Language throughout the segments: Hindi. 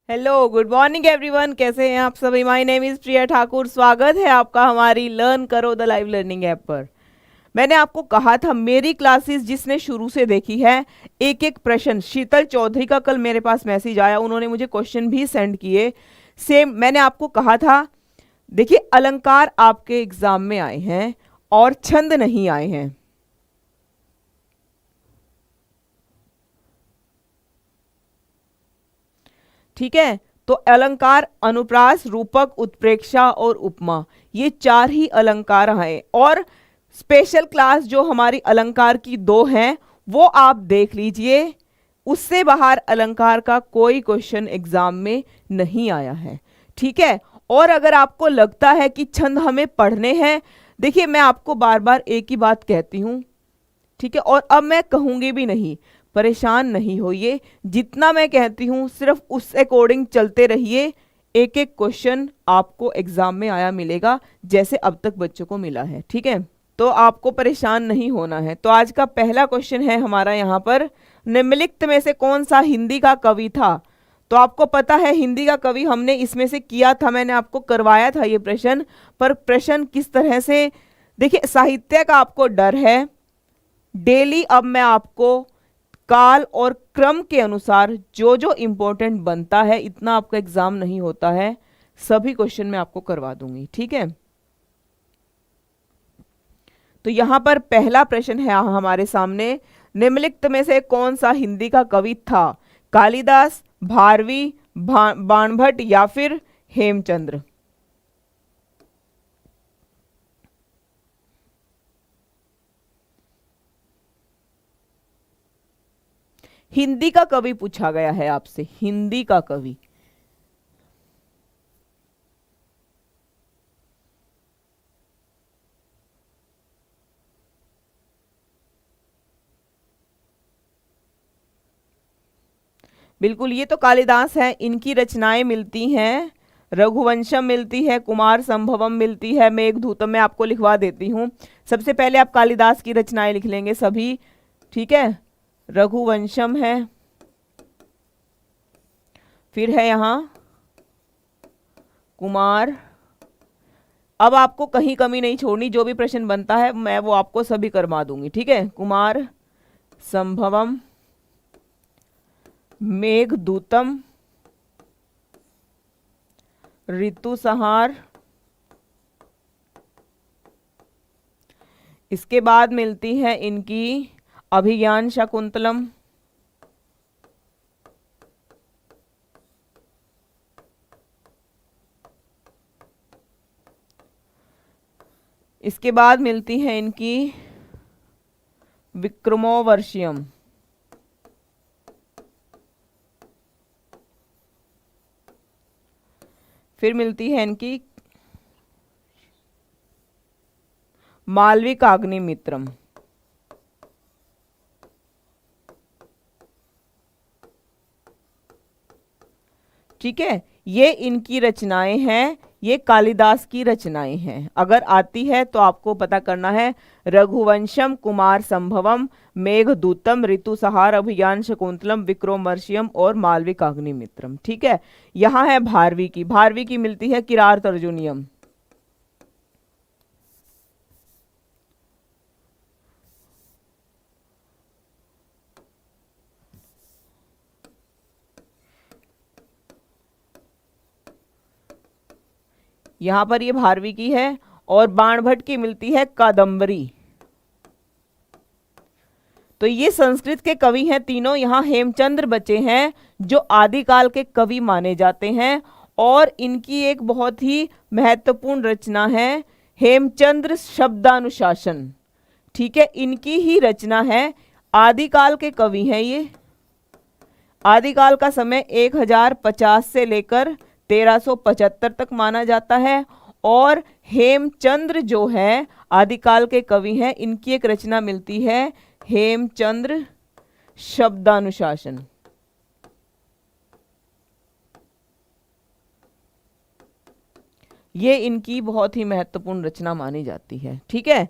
Hello, good morning everyone. कैसे हैं आप सभी? माय नेम इज़ प्रिया ठाकुर। स्वागत है आपका हमारी लर्न करो द लाइव लर्निंग ऐप पर। मैंने आपको कहा था मेरी क्लासेस जिसने शुरू से देखी है, एक एक प्रश्न। शीतल चौधरी का कल मेरे पास मैसेज आया, उन्होंने मुझे क्वेश्चन भी सेंड किए। सेम मैंने आपको कहा था, देखिए अलंकार आपके एग्जाम में आए हैं और छंद नहीं आए हैं। ठीक है, तो अलंकार अनुप्रास, रूपक, उत्प्रेक्षा और उपमा, ये चार ही अलंकार हैं। और स्पेशल क्लास जो हमारी अलंकार की दो हैं वो आप देख लीजिए, उससे बाहर अलंकार का कोई क्वेश्चन एग्जाम में नहीं आया है। ठीक है, और अगर आपको लगता है कि छंद हमें पढ़ने हैं, देखिए मैं आपको बार बार एक ही बात कहती हूं, ठीक है, और अब मैं कहूंगी भी नहीं, परेशान नहीं होइए। जितना मैं कहती हूँ सिर्फ उस अकॉर्डिंग चलते रहिए। एक एक क्वेश्चन आपको एग्जाम में आया मिलेगा, जैसे अब तक बच्चों को मिला है। ठीक है, तो आपको परेशान नहीं होना है। तो आज का पहला क्वेश्चन है हमारा यहाँ पर, निम्नलिखित में से कौन सा हिंदी का कवि था? तो आपको पता है हिंदी का कवि हमने इसमें से किया था, मैंने आपको करवाया था ये प्रश्न। पर प्रश्न किस तरह से, देखिए साहित्य का आपको डर है। डेली अब मैं आपको काल और क्रम के अनुसार जो जो इंपॉर्टेंट बनता है, इतना आपका एग्जाम नहीं होता है, सभी क्वेश्चन मैं आपको करवा दूंगी। ठीक है, तो यहां पर पहला प्रश्न है हमारे सामने, निम्नलिखित में से कौन सा हिंदी का कवि था? कालिदास, भारवी, बाणभट्ट या फिर हेमचंद्र? हिंदी का कवि पूछा गया है आपसे, हिंदी का कवि। बिल्कुल, ये तो कालिदास है, इनकी रचनाएं मिलती हैं। रघुवंशम मिलती है, कुमार संभवम मिलती है, मेघदूतम मैं आपको लिखवा देती हूँ। सबसे पहले आप कालिदास की रचनाएं लिख लेंगे सभी। ठीक है, रघुवंशम है, फिर है यहाँ कुमार। अब आपको कहीं कमी नहीं छोड़नी, जो भी प्रश्न बनता है मैं वो आपको सभी करवा दूंगी। ठीक है, कुमार संभवम, मेघदूतम, ऋतुसंहार, इसके बाद मिलती है इनकी अभिज्ञान शाकुंतलम, इसके बाद मिलती है इनकी विक्रमोर्वशीयम, फिर मिलती है इनकी मालविकाग्निमित्रम। ठीक है, ये इनकी रचनाएं हैं, ये कालिदास की रचनाएं हैं। अगर आती है तो आपको पता करना है, रघुवंशम, कुमार संभवम, मेघदूतम, ऋतुसंहार, अभिज्ञान शकुंतलम, विक्रमोर्वशीयम और मालविकाग्निमित्रम। ठीक है, यहां है भारवी की, भारवी की मिलती है किरात अर्जुनियम। यहां पर ये भारवी की है, और बाणभट्ट की मिलती है कादंबरी। तो ये संस्कृत के कवि हैं तीनों। यहाँ हेमचंद्र बचे हैं जो आदिकाल के कवि माने जाते हैं, और इनकी एक बहुत ही महत्वपूर्ण रचना है हेमचंद्र शब्दानुशासन। ठीक है, इनकी ही रचना है, आदिकाल के कवि हैं ये। आदिकाल का समय 1050 से लेकर 1375 तक माना जाता है। और हेमचंद्र जो है आदिकाल के कवि हैं, इनकी एक रचना मिलती है हेमचंद्र शब्दानुशासन। ये इनकी बहुत ही महत्वपूर्ण रचना मानी जाती है। ठीक है,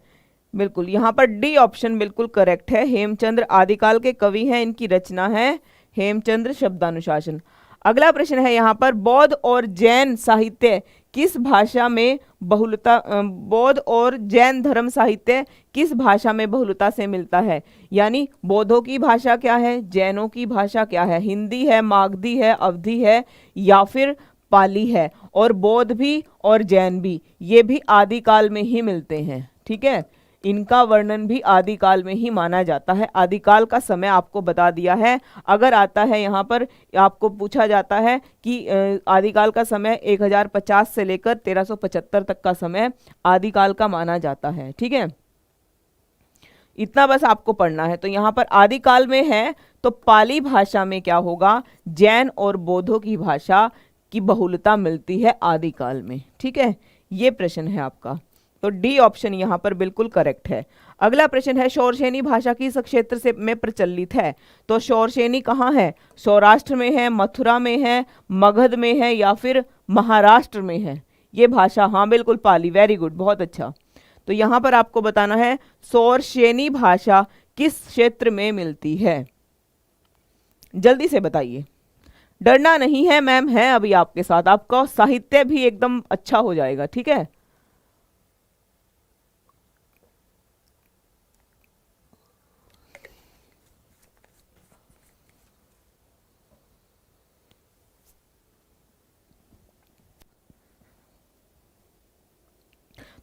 बिल्कुल यहाँ पर डी ऑप्शन बिल्कुल करेक्ट है। हेमचंद्र आदिकाल के कवि हैं, इनकी रचना है हेमचंद्र शब्दानुशासन। अगला प्रश्न है यहाँ पर, बौद्ध और जैन साहित्य किस भाषा में बहुलता, बौद्ध और जैन धर्म साहित्य किस भाषा में बहुलता से मिलता है? यानी बौद्धों की भाषा क्या है, जैनों की भाषा क्या है, हिंदी है, मागधी है, अवधी है या फिर पाली है। और बौद्ध भी और जैन भी ये भी आदिकाल में ही मिलते हैं, ठीक है, इनका वर्णन भी आदिकाल में ही माना जाता है। आदिकाल का समय आपको बता दिया है। अगर आता है यहाँ पर आपको पूछा जाता है कि आदिकाल का समय 1050 से लेकर 1375 तक का समय आदिकाल का माना जाता है, ठीक है, इतना बस आपको पढ़ना है। तो यहाँ पर आदिकाल में है तो पाली भाषा में क्या होगा, जैन और बौद्धों की भाषा की बहुलता मिलती है आदिकाल में, ठीक है, ये प्रश्न है आपका। तो डी ऑप्शन यहाँ पर बिल्कुल करेक्ट है। अगला प्रश्न है, शौरसेनी भाषा किस क्षेत्र से में प्रचलित है? तो शौरसेनी कहाँ है? सौराष्ट्र में है, मथुरा में है, मगध में है या फिर महाराष्ट्र में है ये भाषा? हाँ बिल्कुल पाली, वेरी गुड, बहुत अच्छा। तो यहाँ पर आपको बताना है शौरसेनी भाषा किस क्षेत्र में मिलती है, जल्दी से बताइए। डरना नहीं है मैम, है अभी आपके साथ, आपका साहित्य भी एकदम अच्छा हो जाएगा, ठीक है।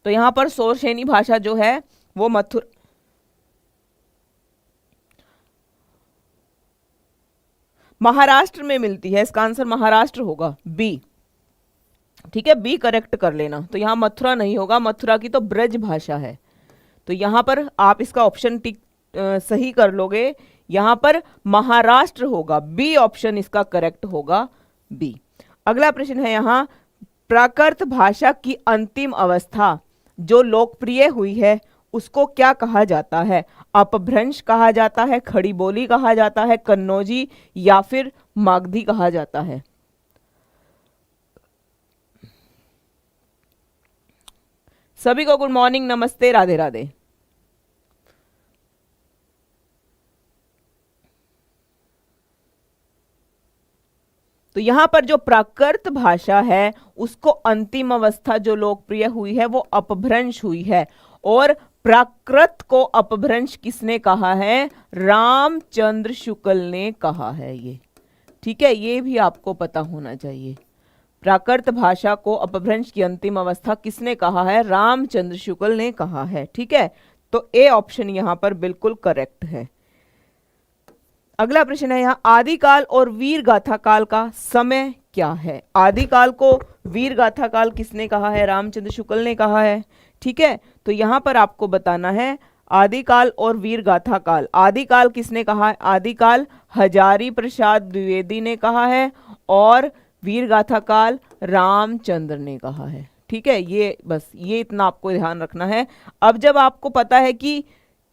तो यहां पर शौरसेनी भाषा जो है वो महाराष्ट्र में मिलती है, इसका आंसर महाराष्ट्र होगा, बी, ठीक है, बी करेक्ट कर लेना। तो यहां मथुरा नहीं होगा, मथुरा की तो ब्रज भाषा है। तो यहां पर आप इसका ऑप्शन टिक सही कर लोगे, यहां पर महाराष्ट्र होगा, बी ऑप्शन इसका करेक्ट होगा, बी। अगला प्रश्न है यहाँ, प्राकृत भाषा की अंतिम अवस्था जो लोकप्रिय हुई है उसको क्या कहा जाता है? अपभ्रंश कहा जाता है, खड़ी बोली कहा जाता है, कन्नौजी या फिर मागधी कहा जाता है? सभी को गुड मॉर्निंग, नमस्ते, राधे राधे। तो यहां पर जो प्राकृत भाषा है उसको अंतिम अवस्था जो लोकप्रिय हुई है वो अपभ्रंश हुई है। और प्राकृत को अपभ्रंश किसने कहा है? रामचंद्र शुक्ल ने कहा है ये, ठीक है, ये भी आपको पता होना चाहिए। प्राकृत भाषा को अपभ्रंश की अंतिम अवस्था किसने कहा है? रामचंद्र शुक्ल ने कहा है, ठीक है। तो ए ऑप्शन यहां पर बिल्कुल करेक्ट है। अगला प्रश्न है यहाँ, आदिकाल और वीर गाथा काल का समय क्या है? आदिकाल को वीर गाथा काल किसने कहा है? रामचंद्र शुक्ल ने कहा है, ठीक है। तो यहां पर आपको बताना है आदिकाल और वीर गाथा काल। आदिकाल किसने कहा है? आदिकाल हजारी प्रसाद द्विवेदी ने कहा है और वीर गाथा काल रामचंद्र ने कहा है, ठीक है। ये बस ये इतना आपको ध्यान रखना है। अब जब आपको पता है कि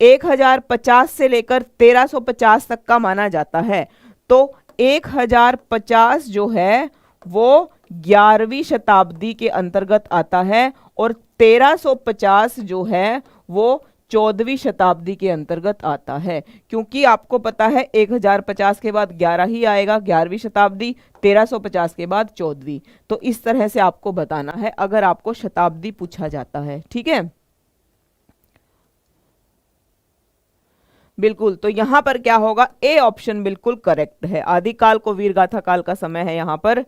1050 से लेकर 1350 तक का माना जाता है, तो 1050 जो है वो 11वीं शताब्दी के अंतर्गत आता है और 1350 जो है वो 14वीं शताब्दी के अंतर्गत आता है। क्योंकि आपको पता है 1050 के बाद 11 ही आएगा, 11वीं शताब्दी, 1350 के बाद 14वीं। तो इस तरह से आपको बताना है अगर आपको शताब्दी पूछा जाता है, ठीक है। बिल्कुल, तो यहां पर क्या होगा? ए ऑप्शन बिल्कुल करेक्ट है। आदिकाल को वीरगाथा काल का समय है यहां पर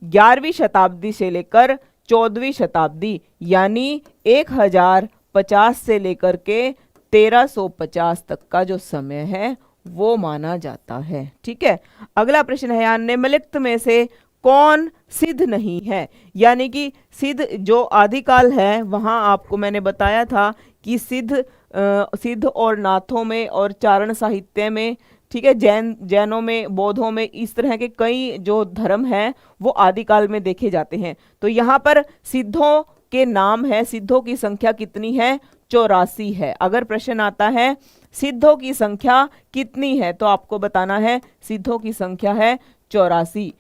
11वीं शताब्दी से लेकर 14वीं शताब्दी, यानी 1050 से लेकर के 1350 तक का जो समय है वो माना जाता है, ठीक है। अगला प्रश्न है यहाँ, निम्नलिखित में से कौन सिद्ध नहीं है? यानी कि सिद्ध जो आदिकाल है वहां आपको मैंने बताया था कि सिद्ध और नाथों में और चारण साहित्य में, ठीक है, जैनों में, बौद्धों में, इस तरह के कई जो धर्म हैं वो आदिकाल में देखे जाते हैं। तो यहाँ पर सिद्धों के नाम है, सिद्धों की संख्या कितनी है? 84 है। अगर प्रश्न आता है सिद्धों की संख्या कितनी है तो आपको बताना है सिद्धों की संख्या है 84।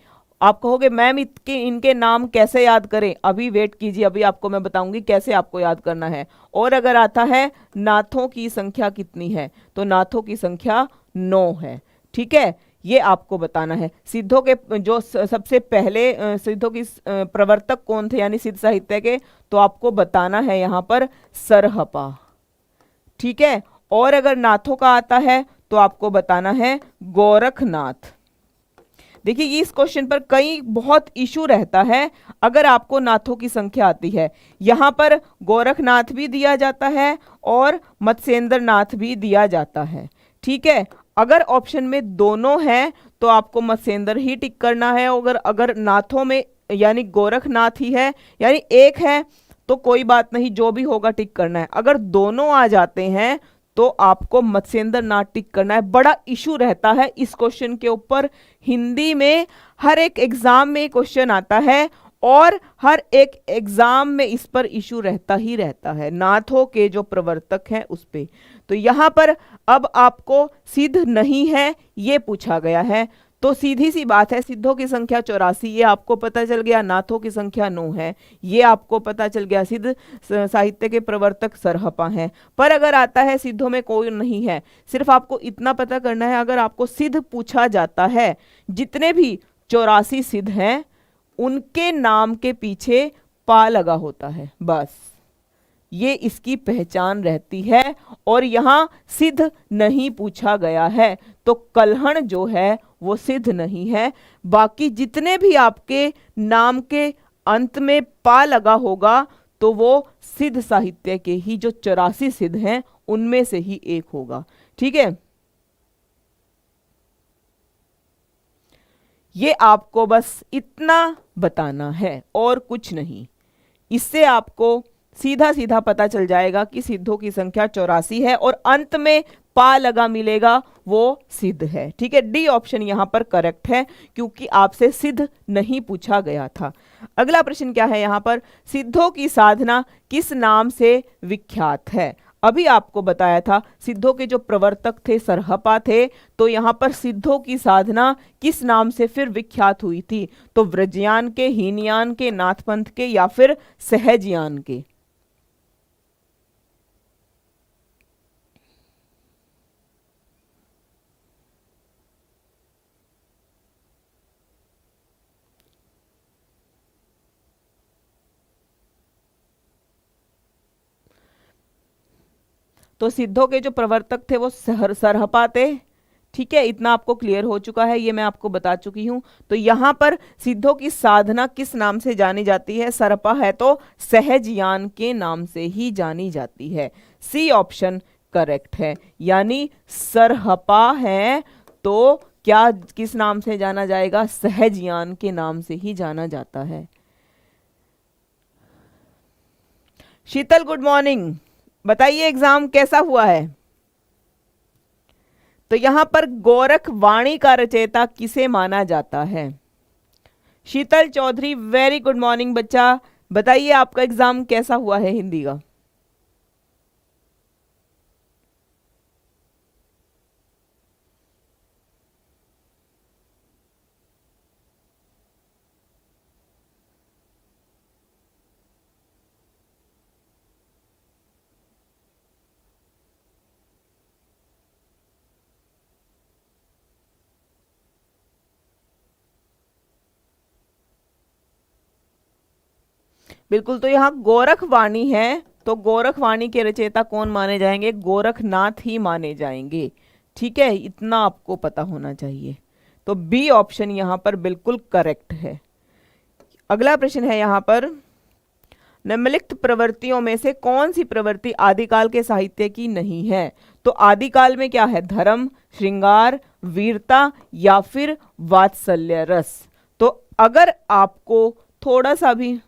आप कहोगे मैम इनके नाम कैसे याद करें? अभी वेट कीजिए, अभी आपको मैं बताऊंगी कैसे आपको याद करना है। और अगर आता है नाथों की संख्या कितनी है तो नाथों की संख्या 9 है, ठीक है। ये आपको बताना है। सिद्धों के जो सबसे पहले सिद्धों की प्रवर्तक कौन थे यानी सिद्ध साहित्य के, तो आपको बताना है यहाँ पर सरहपा। ठीक है, और अगर नाथों का आता है तो आपको बताना है गोरखनाथ। देखिए ये इस क्वेश्चन पर कई बहुत इशू रहता है अगर आपको नाथों की संख्या आती है। यहां पर गोरखनाथ भी दिया जाता है और मत्स्येंद्र नाथ भी दिया जाता है। ठीक है, अगर ऑप्शन में दोनों हैं तो आपको मत्स्येंद्र ही टिक करना है। अगर नाथों में यानी गोरखनाथ ही है यानी एक है तो कोई बात नहीं, जो भी होगा टिक करना है। अगर दोनों आ जाते हैं तो आपको मत्स्येंद्र नाथ टिक करना है। बड़ा इशू रहता है इस क्वेश्चन के ऊपर, हिंदी में हर एक एग्जाम में क्वेश्चन आता है और हर एक एग्जाम में इस पर इशू रहता ही रहता है, नाथों के जो प्रवर्तक हैं उस पे। तो यहां पर अब आपको सिद्ध नहीं है ये पूछा गया है, तो सीधी सी बात है, सिद्धों की संख्या 84 ये आपको पता चल गया, नाथों की संख्या 9 है ये आपको पता चल गया, सिद्ध साहित्य के प्रवर्तक सरहपा हैं। पर अगर आता है सिद्धों में कोई नहीं है, सिर्फ आपको इतना पता करना है, अगर आपको सिद्ध पूछा जाता है, जितने भी 84 सिद्ध हैं उनके नाम के पीछे पा लगा होता है, बस ये इसकी पहचान रहती है। और यहां सिद्ध नहीं पूछा गया है तो कल्हण जो है वो सिद्ध नहीं है। बाकी जितने भी आपके नाम के अंत में पा लगा होगा तो वो सिद्ध साहित्य के ही जो 84 सिद्ध हैं उनमें से ही एक होगा। ठीक है, ये आपको बस इतना बताना है और कुछ नहीं। इससे आपको सीधा सीधा पता चल जाएगा कि सिद्धों की संख्या 84 है और अंत में पा लगा मिलेगा वो सिद्ध है। ठीक है, डी ऑप्शन यहां पर करेक्ट है क्योंकि आपसे सिद्ध नहीं पूछा गया था। अगला प्रश्न क्या है यहां पर, सिद्धों की साधना किस नाम से विख्यात है। अभी आपको बताया था सिद्धों के जो प्रवर्तक थे सरहपा थे, तो यहां पर सिद्धों की साधना किस नाम से फिर विख्यात हुई थी, तो व्रजयान के, हीनयान के, नाथपंथ के या फिर सहजयान के। तो सिद्धों के जो प्रवर्तक थे वो सरहपा थे। ठीक है, इतना आपको क्लियर हो चुका है, ये मैं आपको बता चुकी हूं। तो यहां पर सिद्धों की साधना किस नाम से जानी जाती है, सरहपा है तो सहजयान के नाम से ही जानी जाती है। सी ऑप्शन करेक्ट है, यानी सरहपा है तो क्या किस नाम से जाना जाएगा, सहजयान के नाम से ही जाना जाता है। शीतल गुड मॉर्निंग, बताइए एग्जाम कैसा हुआ है। तो यहां पर गोरख वाणी का रचयिता किसे माना जाता है। शीतल चौधरी वेरी गुड मॉर्निंग बच्चा, बताइए आपका एग्जाम कैसा हुआ है हिंदी का। बिल्कुल, तो यहाँ गोरखवाणी है तो गोरखवाणी के रचयिता कौन माने जाएंगे, गोरखनाथ ही माने जाएंगे। ठीक है, इतना आपको पता होना चाहिए। तो बी ऑप्शन यहाँ पर बिल्कुल करेक्ट है। अगला प्रश्न है यहाँ पर, निम्नलिखित प्रवृत्तियों में से कौन सी प्रवृत्ति आदिकाल के साहित्य की नहीं है। तो आदिकाल में क्या है, धर्म, श्रृंगार, वीरता या फिर वात्सल्य रस। तो अगर आपको थोड़ा सा भी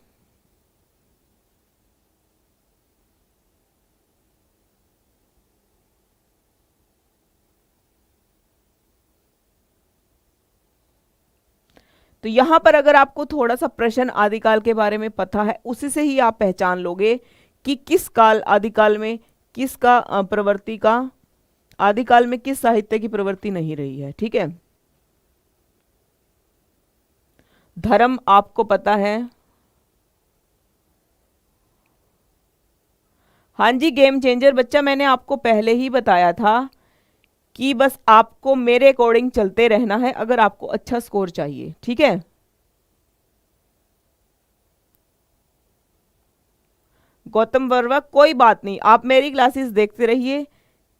तो यहां पर अगर आपको थोड़ा सा प्रश्न आदिकाल के बारे में पता है, उसी से ही आप पहचान लोगे कि किस काल आदिकाल में किसका प्रवृत्ति का, आदिकाल में किस साहित्य की प्रवृत्ति नहीं रही है। ठीक है, धर्म आपको पता है, हाँ जी गेम चेंजर बच्चा, मैंने आपको पहले ही बताया था कि बस आपको मेरे अकॉर्डिंग चलते रहना है अगर आपको अच्छा स्कोर चाहिए, ठीक है। गौतम वर्मा, कोई बात नहीं, आप मेरी क्लासेस देखते रहिए,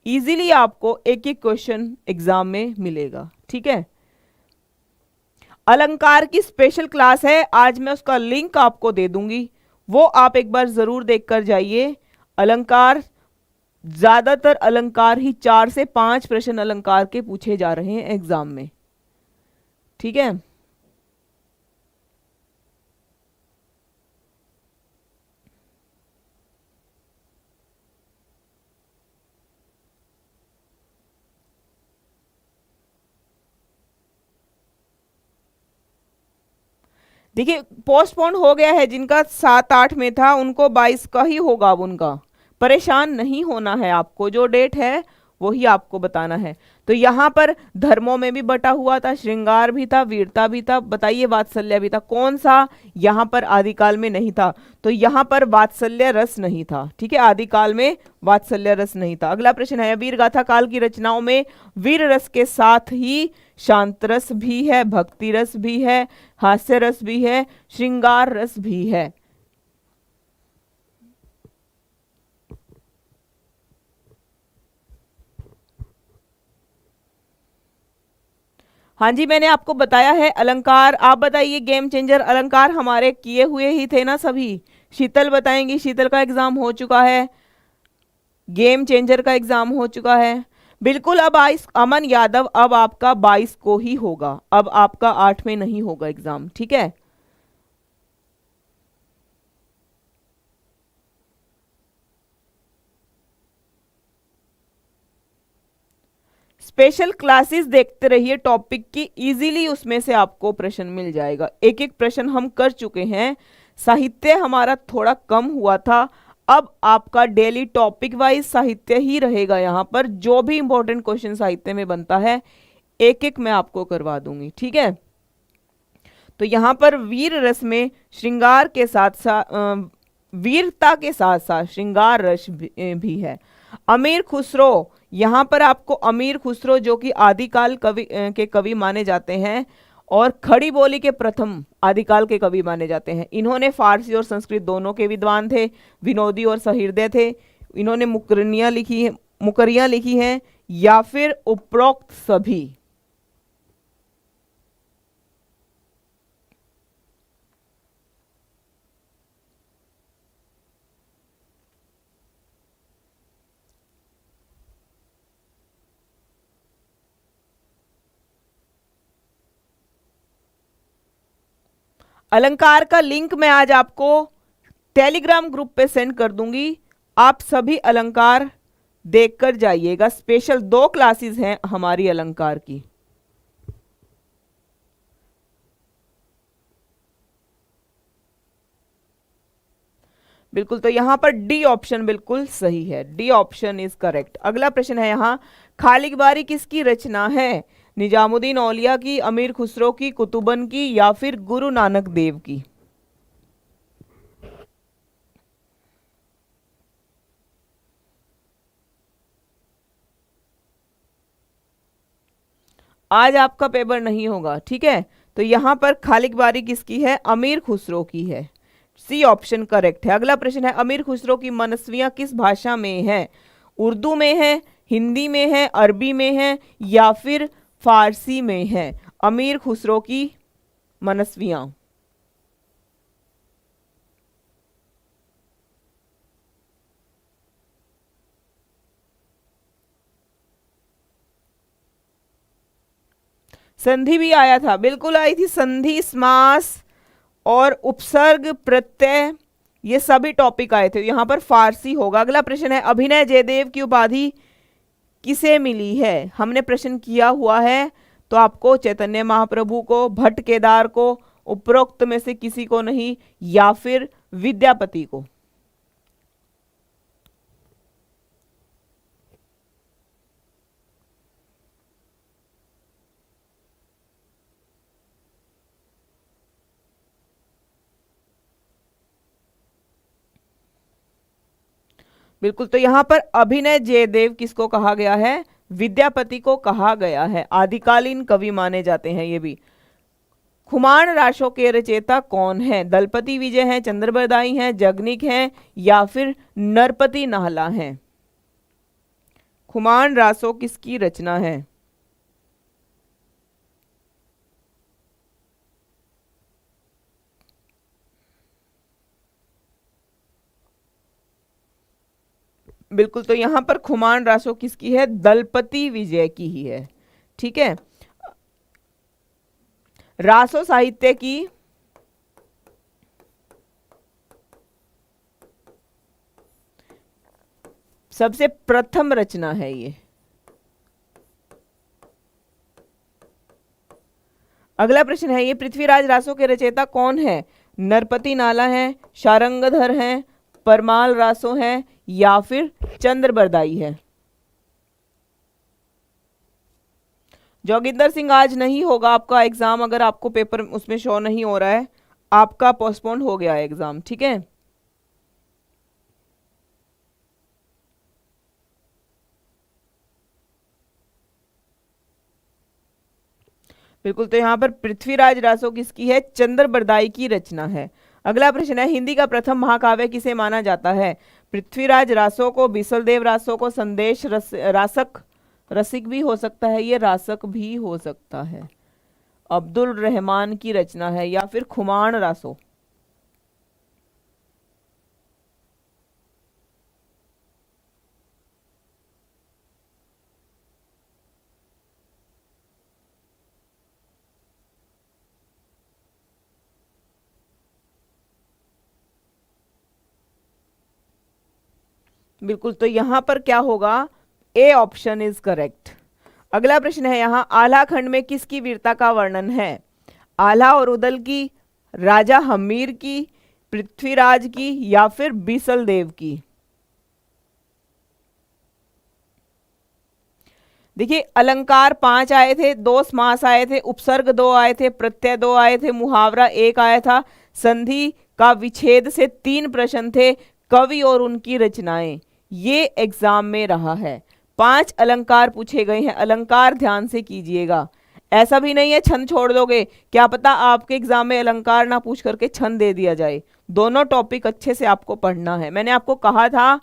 इजीली आपको एक एक क्वेश्चन एग्जाम में मिलेगा, ठीक है। अलंकार की स्पेशल क्लास है, आज मैं उसका लिंक आपको दे दूंगी, वो आप एक बार जरूर देखकर जाइए। अलंकार, ज्यादातर अलंकार ही 4 से 5 प्रश्न अलंकार के पूछे जा रहे हैं एग्जाम में, ठीक है। देखिए पोस्टपोन हो गया है, जिनका 7-8 में था उनको 22 का ही होगा अब उनका, परेशान नहीं होना है आपको, जो डेट है वही आपको बताना है। तो यहाँ पर धर्मों में भी बटा हुआ था, श्रृंगार भी था, वीरता भी था, बताइए वात्सल्य भी था, कौन सा यहाँ पर आदिकाल में नहीं था? तो यहाँ पर वात्सल्य रस नहीं था, ठीक है, आदिकाल में वात्सल्य रस नहीं था। अगला प्रश्न है, वीर गाथा काल की रचनाओं में वीर रस के साथ ही शांत रस भी है, भक्ति रस भी है, हास्य रस भी है, श्रृंगार रस भी है। हाँ जी, मैंने आपको बताया है अलंकार। आप बताइए, गेम चेंजर अलंकार हमारे किए हुए ही थे ना सभी। शीतल बताएंगी, शीतल का एग्जाम हो चुका है, गेम चेंजर का एग्जाम हो चुका है। बिल्कुल, अब अमन यादव, अब आपका 22 को ही होगा, अब आपका 8 में नहीं होगा एग्जाम, ठीक है। स्पेशल क्लासेस देखते रहिए टॉपिक की, इजीली उसमें से आपको प्रश्न मिल जाएगा। एक एक प्रश्न हम कर चुके हैं, साहित्य हमारा थोड़ा कम हुआ था, अब आपका डेली टॉपिक वाइज साहित्य ही रहेगा। यहाँ पर जो भी इंपॉर्टेंट क्वेश्चन साहित्य में बनता है एक एक मैं आपको करवा दूंगी, ठीक है। तो यहाँ पर वीर रस में श्रृंगार के साथ साथ वीरता के साथ साथ श्रृंगार रस भी है। अमीर खुसरो, यहाँ पर आपको अमीर खुसरो जो कि आदिकाल कवि के कवि माने जाते हैं और खड़ी बोली के प्रथम आदिकाल के कवि माने जाते हैं। इन्होंने फारसी और संस्कृत दोनों के विद्वान थे, विनोदी और सहृदय थे। इन्होंने मुकरियां लिखी हैं या फिर उपरोक्त सभी। अलंकार का लिंक मैं आज आपको टेलीग्राम ग्रुप पे सेंड कर दूंगी, आप सभी अलंकार देखकर जाइएगा। स्पेशल 2 क्लासेस हैं हमारी अलंकार की। बिल्कुल, तो यहां पर डी ऑप्शन बिल्कुल सही है, डी ऑप्शन इज करेक्ट। अगला प्रश्न है यहां, खालिक बारी किसकी रचना है? निजामुद्दीन औलिया की, अमीर खुसरो की, कुतुबन की या फिर गुरु नानक देव की? आज आपका पेपर नहीं होगा, ठीक है। तो यहां पर खालिक बारी किसकी है? अमीर खुसरो की है, सी ऑप्शन करेक्ट है। अगला प्रश्न है, अमीर खुसरो की मनस्वियां किस भाषा में है? उर्दू में है, हिंदी में है, अरबी में है या फिर फारसी में है? अमीर खुसरो की मनस्वियां। संधि भी आया था, बिल्कुल आई थी संधि, समास और उपसर्ग, प्रत्यय, ये सभी टॉपिक आए थे। यहां पर फारसी होगा। अगला प्रश्न है, अभिनय जयदेव की उपाधि किसे मिली है? हमने प्रश्न किया हुआ है, तो आपको चैतन्य महाप्रभु को, भट्ट केदार को, उपरोक्त में से किसी को नहीं, या फिर विद्यापति को। बिल्कुल, तो यहां पर अभिनय जयदेव किसको कहा गया है? विद्यापति को कहा गया है? आदिकालीन कवि माने जाते हैं ये भी। खुमान रासों के रचयिता कौन है? दलपति विजय हैं, चंद्रबरदाई हैं, जगनिक हैं या फिर नरपति नाहला हैं? खुमान रासो किसकी रचना है? बिल्कुल, तो यहां पर खुमान रासो किसकी है? दलपति विजय की ही है। ठीक है। रासो साहित्य की सबसे प्रथम रचना है ये। अगला प्रश्न है, ये पृथ्वीराज रासो के रचयिता कौन है? नरपति नाला है, शारंगधर हैं, परमाल रासो हैं या फिर चंद्रबरदाई है? जोगिंदर सिंह, आज नहीं होगा आपका एग्जाम। अगर आपको पेपर उसमें शो नहीं हो रहा है, आपका पोस्टपोन हो गया है एग्जाम। ठीक है। बिल्कुल, तो यहां पर पृथ्वीराज रासो किसकी है? चंद्रबरदाई की रचना है। अगला प्रश्न है, हिंदी का प्रथम महाकाव्य किसे माना जाता है? पृथ्वीराज रासो को, बिसलदेव रासो को, संदेश रासक, रसिक भी हो सकता है, ये रासक भी हो सकता है, अब्दुल रहमान की रचना है या फिर खुमान रासो? बिल्कुल, तो यहां पर क्या होगा? A option is correct. अगला प्रश्न है, यहां आल्हा खंड में किसकी वीरता का वर्णन है? आल्हा और उदल की, राजा हमीर की, पृथ्वीराज की या फिर बीसल देव की? देखिए, अलंकार 5 आए थे, 2 समास आए थे, उपसर्ग 2 आए थे, प्रत्यय 2 आए थे, मुहावरा 1 आया था, संधि का विच्छेद से 3 प्रश्न थे, कवि और उनकी रचनाएं, ये एग्जाम में रहा है। 5 अलंकार पूछे गए हैं। अलंकार ध्यान से कीजिएगा, ऐसा भी नहीं है छंद छोड़ दोगे, क्या पता आपके एग्जाम में अलंकार ना पूछ करके छंद दे दिया जाए। दोनों टॉपिक अच्छे से आपको पढ़ना है। मैंने आपको कहा था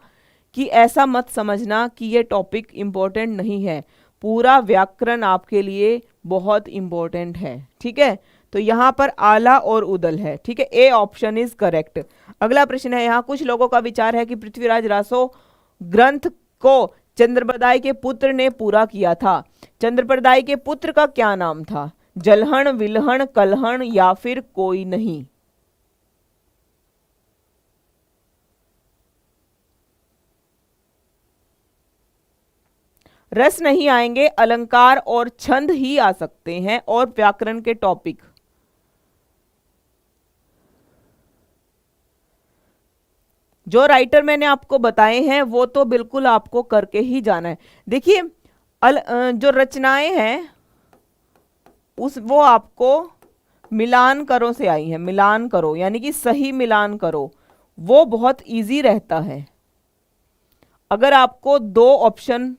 कि ऐसा मत समझना कि ये टॉपिक इंपॉर्टेंट नहीं है, पूरा व्याकरण आपके लिए बहुत इंपॉर्टेंट है। ठीक है, तो यहां पर आला और उदल है। ठीक है, ए ऑप्शन इज करेक्ट। अगला प्रश्न है, यहां कुछ लोगों का विचार है कि पृथ्वीराज रासो ग्रंथ को चंद्रप्रदाय के पुत्र ने पूरा किया था। चंद्रप्रदाय के पुत्र का क्या नाम था? जलहण, विलहण, कलहण या फिर कोई नहीं? रस नहीं आएंगे, अलंकार और छंद ही आ सकते हैं और व्याकरण के टॉपिक। जो राइटर मैंने आपको बताए हैं वो तो बिल्कुल आपको करके ही जाना है। देखिए, जो रचनाएं हैं वो आपको मिलान करो से आई हैं। मिलान करो यानी कि सही मिलान करो, वो बहुत इजी रहता है। अगर आपको 2 ऑप्शन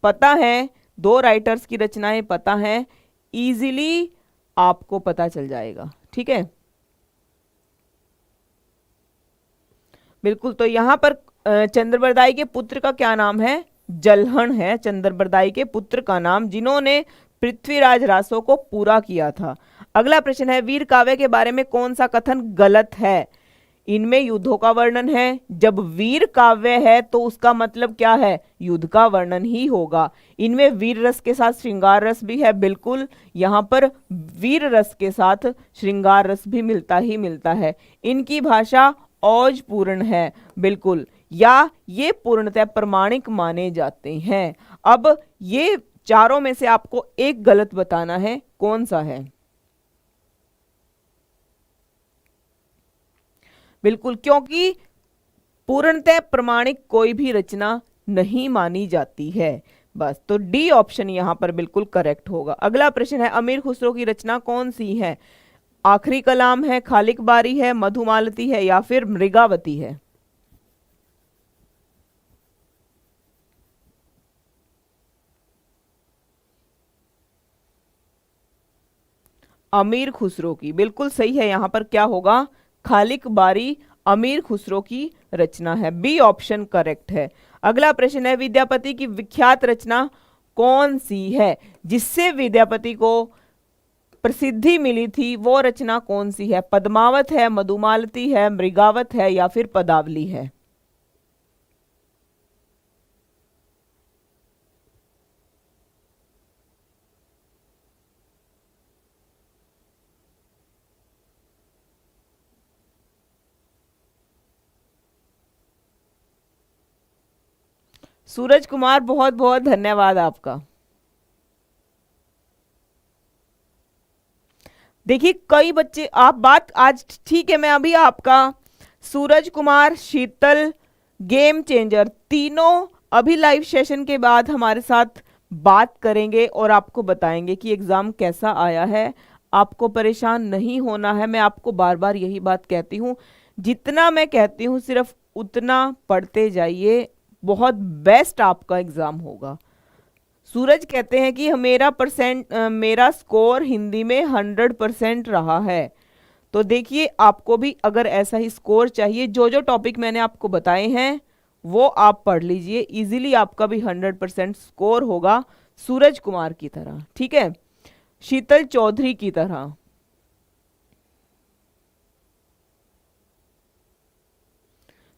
पता है, 2 राइटर्स की रचनाएं पता है, इजीली आपको पता चल जाएगा। ठीक है, बिल्कुल, तो यहां पर चंद्रबरदाई के पुत्र का क्या नाम है? जलहण है चंद्रबरदाई के पुत्र का नाम, जिन्होंने पृथ्वीराज रासो को पूरा किया था। अगला प्रश्न है, वीर काव्य के बारे में कौन सा कथन गलत है? इनमें युद्धों का वर्णन है। जब वीर काव्य है तो उसका मतलब क्या है? युद्ध का वर्णन ही होगा। इनमें वीर रस के साथ श्रृंगार रस भी है, बिल्कुल, यहां पर वीर रस के साथ श्रृंगार रस भी मिलता ही मिलता है। इनकी भाषा औज पूर्ण है, बिल्कुल, या ये पूर्णतः प्रमाणिक माने जाते हैं। अब ये चारों में से आपको एक गलत बताना है, कौन सा है? बिल्कुल, क्योंकि पूर्णतः प्रमाणिक कोई भी रचना नहीं मानी जाती है। बस, तो डी ऑप्शन यहां पर बिल्कुल करेक्ट होगा। अगला प्रश्न है, अमीर खुसरो की रचना कौन सी है? आखिरी कलाम है, खालिक बारी है, मधुमालती है या फिर मृगावती है? अमीर खुसरो की, बिल्कुल सही है। यहां पर क्या होगा, खालिक बारी अमीर खुसरो की रचना है, बी ऑप्शन करेक्ट है। अगला प्रश्न है, विद्यापति की विख्यात रचना कौन सी है? जिससे विद्यापति को प्रसिद्धि मिली थी वो रचना कौन सी है? पद्मावत है, मधुमालती है, मृगावत है या फिर पदावली है? सूरज कुमार, बहुत बहुत धन्यवाद आपका। देखिए कई बच्चे, आप बात आज ठीक है, मैं अभी आपका सूरज कुमार, शीतल, गेम चेंजर तीनों अभी लाइव सेशन के बाद हमारे साथ बात करेंगे और आपको बताएंगे कि एग्जाम कैसा आया है। आपको परेशान नहीं होना है, मैं आपको बार बार यही बात कहती हूँ, जितना मैं कहती हूँ सिर्फ उतना पढ़ते जाइए, बहुत बेस्ट आपका एग्जाम होगा। सूरज कहते हैं कि मेरा स्कोर हिंदी में 100% रहा है। तो देखिए आपको भी अगर ऐसा ही स्कोर चाहिए, जो जो टॉपिक मैंने आपको बताए हैं वो आप पढ़ लीजिए, इजीली आपका भी 100% स्कोर होगा सूरज कुमार की तरह, ठीक है, शीतल चौधरी की तरह।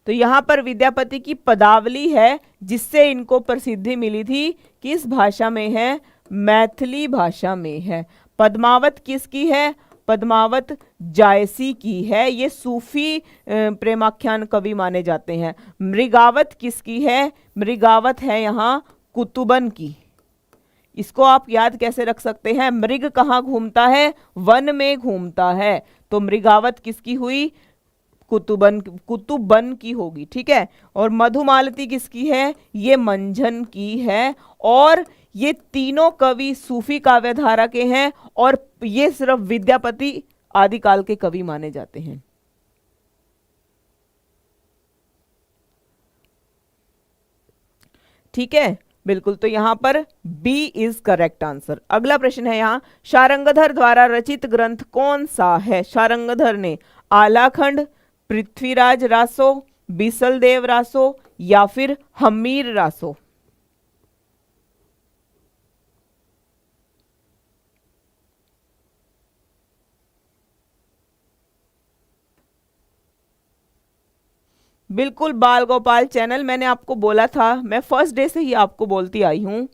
तो यहां पर विद्यापति की पदावली है जिससे इनको प्रसिद्धि मिली थी, किस भाषा में है? मैथिली भाषा में है। पद्मावत किसकी है? पद्मावत जायसी की है, ये सूफी प्रेमाख्यान कवि माने जाते हैं। मृगावत किसकी है? मृगावत है यहाँ कुतुबन की। इसको आप याद कैसे रख सकते हैं? मृग कहाँ घूमता है? वन में घूमता है। तो मृगावत किसकी हुई? कुतुबन की होगी, ठीक है। और मधुमालती किसकी है? ये मंझन की है। और ये तीनों कवि सूफी काव्यधारा के हैं और ये सिर्फ विद्यापति आदिकाल के कवि माने जाते हैं। ठीक है, बिल्कुल। तो यहां पर बी इज करेक्ट आंसर। अगला प्रश्न है यहाँ, शारंगधर द्वारा रचित ग्रंथ कौन सा है? शारंगधर ने आलाखंड, पृथ्वीराज रासो, बिसलदेव रासो या फिर हमीर रासो? बिल्कुल बाल गोपाल चैनल, मैंने आपको बोला था, मैं फर्स्ट डे से ही आपको बोलती आई हूं,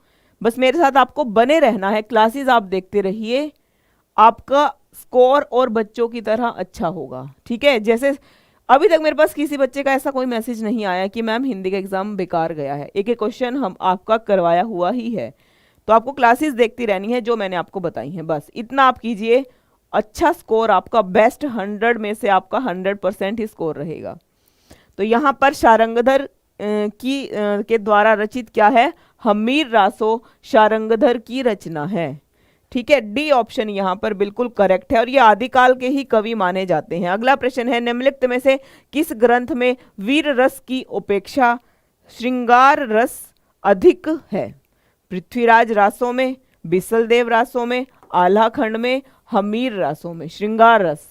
बस मेरे साथ आपको बने रहना है, क्लासेस आप देखते रहिए, आपका स्कोर और बच्चों की तरह अच्छा होगा, ठीक है। जैसे अभी तक मेरे पास किसी बच्चे का ऐसा कोई मैसेज नहीं आया कि मैम हिंदी का एग्जाम बेकार गया है, एक एक क्वेश्चन हम आपका करवाया हुआ ही है। तो आपको क्लासेस देखती रहनी है जो मैंने आपको बताई हैं, बस इतना आप कीजिए, अच्छा स्कोर आपका बेस्ट 100 में से आपका 100% ही स्कोर रहेगा। तो यहाँ पर शारंगधर के द्वारा रचित क्या है? हमीर रासो शारंगधर की रचना है, ठीक है। डी ऑप्शन यहाँ पर बिल्कुल करेक्ट है और ये आदिकाल के ही कवि माने जाते हैं। अगला प्रश्न है, निम्नलिखित में से किस ग्रंथ में वीर रस की उपेक्षा श्रृंगार रस अधिक है? पृथ्वीराज रासों में, बिसलदेव रासों में, आल्हाखंड में, हमीर रासों में? श्रृंगार रस,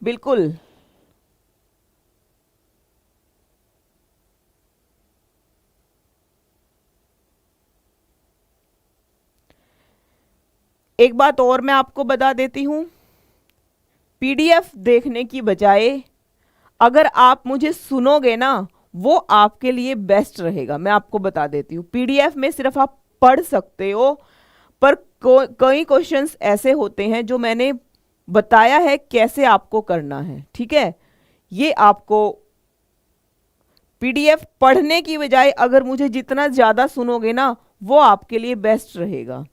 बिल्कुल। एक बात और मैं आपको बता देती हूं, पीडीएफ देखने की बजाय अगर आप मुझे सुनोगे ना, वो आपके लिए बेस्ट रहेगा। मैं आपको बता देती हूँ, पीडीएफ में सिर्फ आप पढ़ सकते हो, पर कई क्वेश्चंस ऐसे होते हैं जो मैंने बताया है कैसे आपको करना है, ठीक है। ये आपको पीडीएफ पढ़ने की बजाय अगर मुझे जितना ज्यादा सुनोगे ना, वो आपके लिए बेस्ट रहेगा।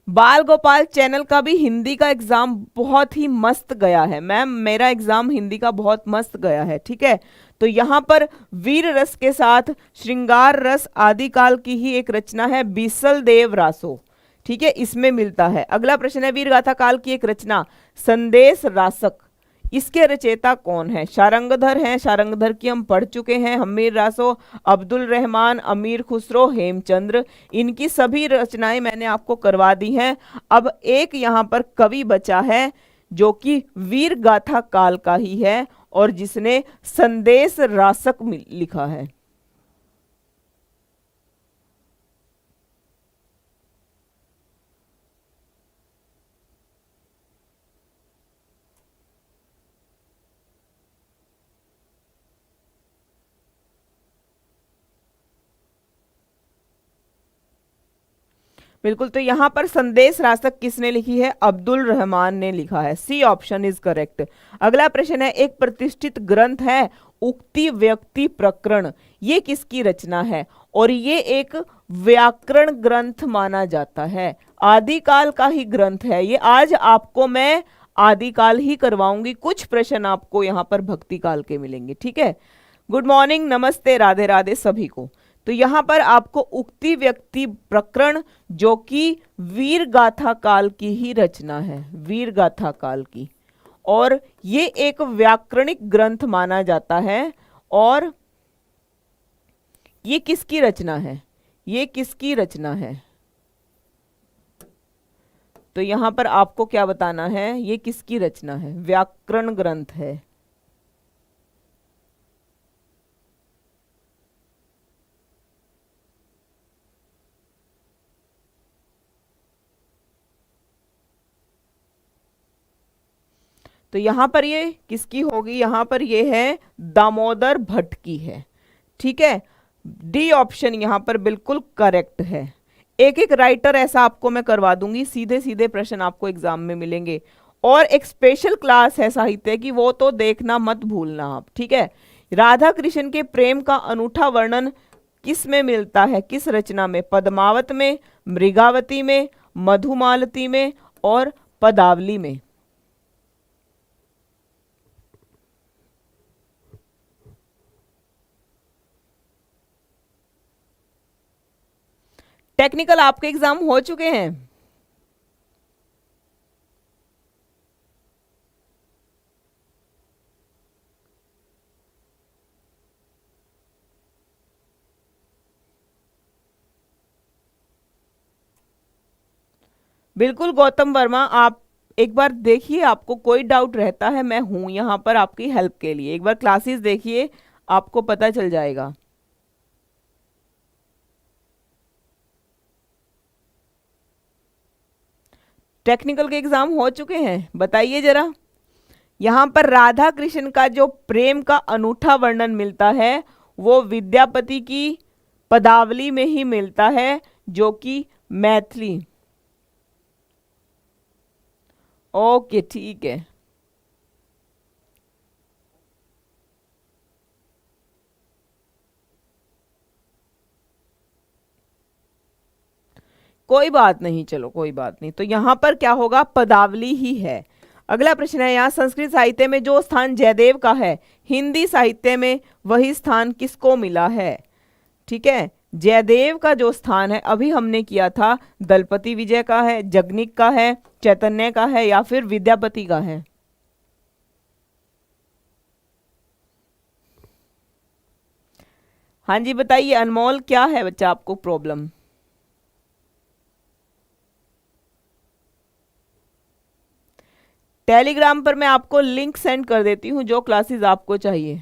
बाल गोपाल चैनल का भी हिंदी का एग्जाम बहुत ही मस्त गया है मैम, मेरा एग्जाम हिंदी का बहुत मस्त गया है, ठीक है। तो यहाँ पर वीर रस के साथ श्रृंगार रस आदिकाल की ही एक रचना है, बीसल देव रासो, ठीक है, इसमें मिलता है। अगला प्रश्न है, वीर गाथा काल की एक रचना संदेश रासक, इसके रचयिता कौन है? शारंगधर हैं, शारंगधर की हम पढ़ चुके हैं, हमीर रासो, अब्दुल रहमान, अमीर खुसरो, हेमचंद्र, इनकी सभी रचनाएं मैंने आपको करवा दी हैं। अब एक यहाँ पर कवि बचा है जो कि वीर गाथा काल का ही है और जिसने संदेश रासक लिखा है। बिल्कुल, तो यहां पर संदेश रासक किसने लिखी है? अब्दुल रहमान ने लिखा है। C option is correct. अगला प्रश्न है, एक प्रतिष्ठित ग्रंथ है उक्ति व्यक्ति प्रकरण, ये किसकी रचना है? और ये एक व्याकरण ग्रंथ माना जाता है, आदिकाल का ही ग्रंथ है ये। आज आपको मैं आदिकाल ही करवाऊंगी, कुछ प्रश्न आपको यहाँ पर भक्ति काल के मिलेंगे। ठीक है, गुड मॉर्निंग, नमस्ते, राधे राधे सभी को। तो यहां पर आपको उक्ति व्यक्ति प्रकरण जो कि वीर गाथा काल की ही रचना है, वीर गाथा काल की, और ये एक व्याकरणिक ग्रंथ माना जाता है। और ये किसकी रचना है? ये किसकी रचना है? तो यहां पर आपको क्या बताना है, ये किसकी रचना है? व्याकरण ग्रंथ है। तो यहां पर ये किसकी होगी? यहां पर ये है दामोदर भट्ट की है। ठीक है, डी ऑप्शन यहां पर बिल्कुल करेक्ट है। एक एक राइटर ऐसा आपको मैं करवा दूंगी, सीधे सीधे प्रश्न आपको एग्जाम में मिलेंगे। और एक स्पेशल क्लास है साहित्य की, वो तो देखना मत भूलना आप। ठीक है, राधा कृष्ण के प्रेम का अनूठा वर्णन किस में मिलता है? किस रचना में? पद्मावत में, मृगावती में, मधुमालती में और पदावली में। टेक्निकल आपके एग्जाम हो चुके हैं? बिल्कुल गौतम वर्मा, आप एक बार देखिए, आपको कोई डाउट रहता है मैं हूं यहां पर आपकी हेल्प के लिए। एक बार क्लासेस देखिए, आपको पता चल जाएगा। टेक्निकल के एग्जाम हो चुके हैं, बताइए जरा। यहां पर राधा कृष्ण का जो प्रेम का अनूठा वर्णन मिलता है वो विद्यापति की पदावली में ही मिलता है, जो कि मैथिली। ओके, ठीक है। कोई बात नहीं, चलो कोई बात नहीं। तो यहां पर क्या होगा? पदावली ही है। अगला प्रश्न है, यहाँ संस्कृत साहित्य में जो स्थान जयदेव का है, हिंदी साहित्य में वही स्थान किसको मिला है? ठीक है, जयदेव का जो स्थान है अभी हमने किया था, दलपति विजय का है, जगनिक का है, चैतन्य का है या फिर विद्यापति का है? हाँ जी बताइए अनमोल, क्या है बच्चा आपको प्रॉब्लम? टेलीग्राम पर मैं आपको लिंक सेंड कर देती हूँ जो क्लासेस आपको चाहिए।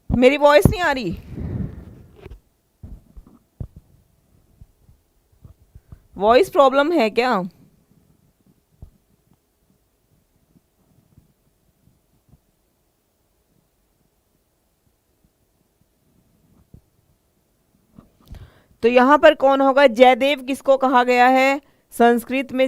मेरी वॉइस नहीं आ रही? वॉइस प्रॉब्लम है क्या? तो यहां पर कौन होगा? जयदेव किसको कहा गया है? संस्कृत में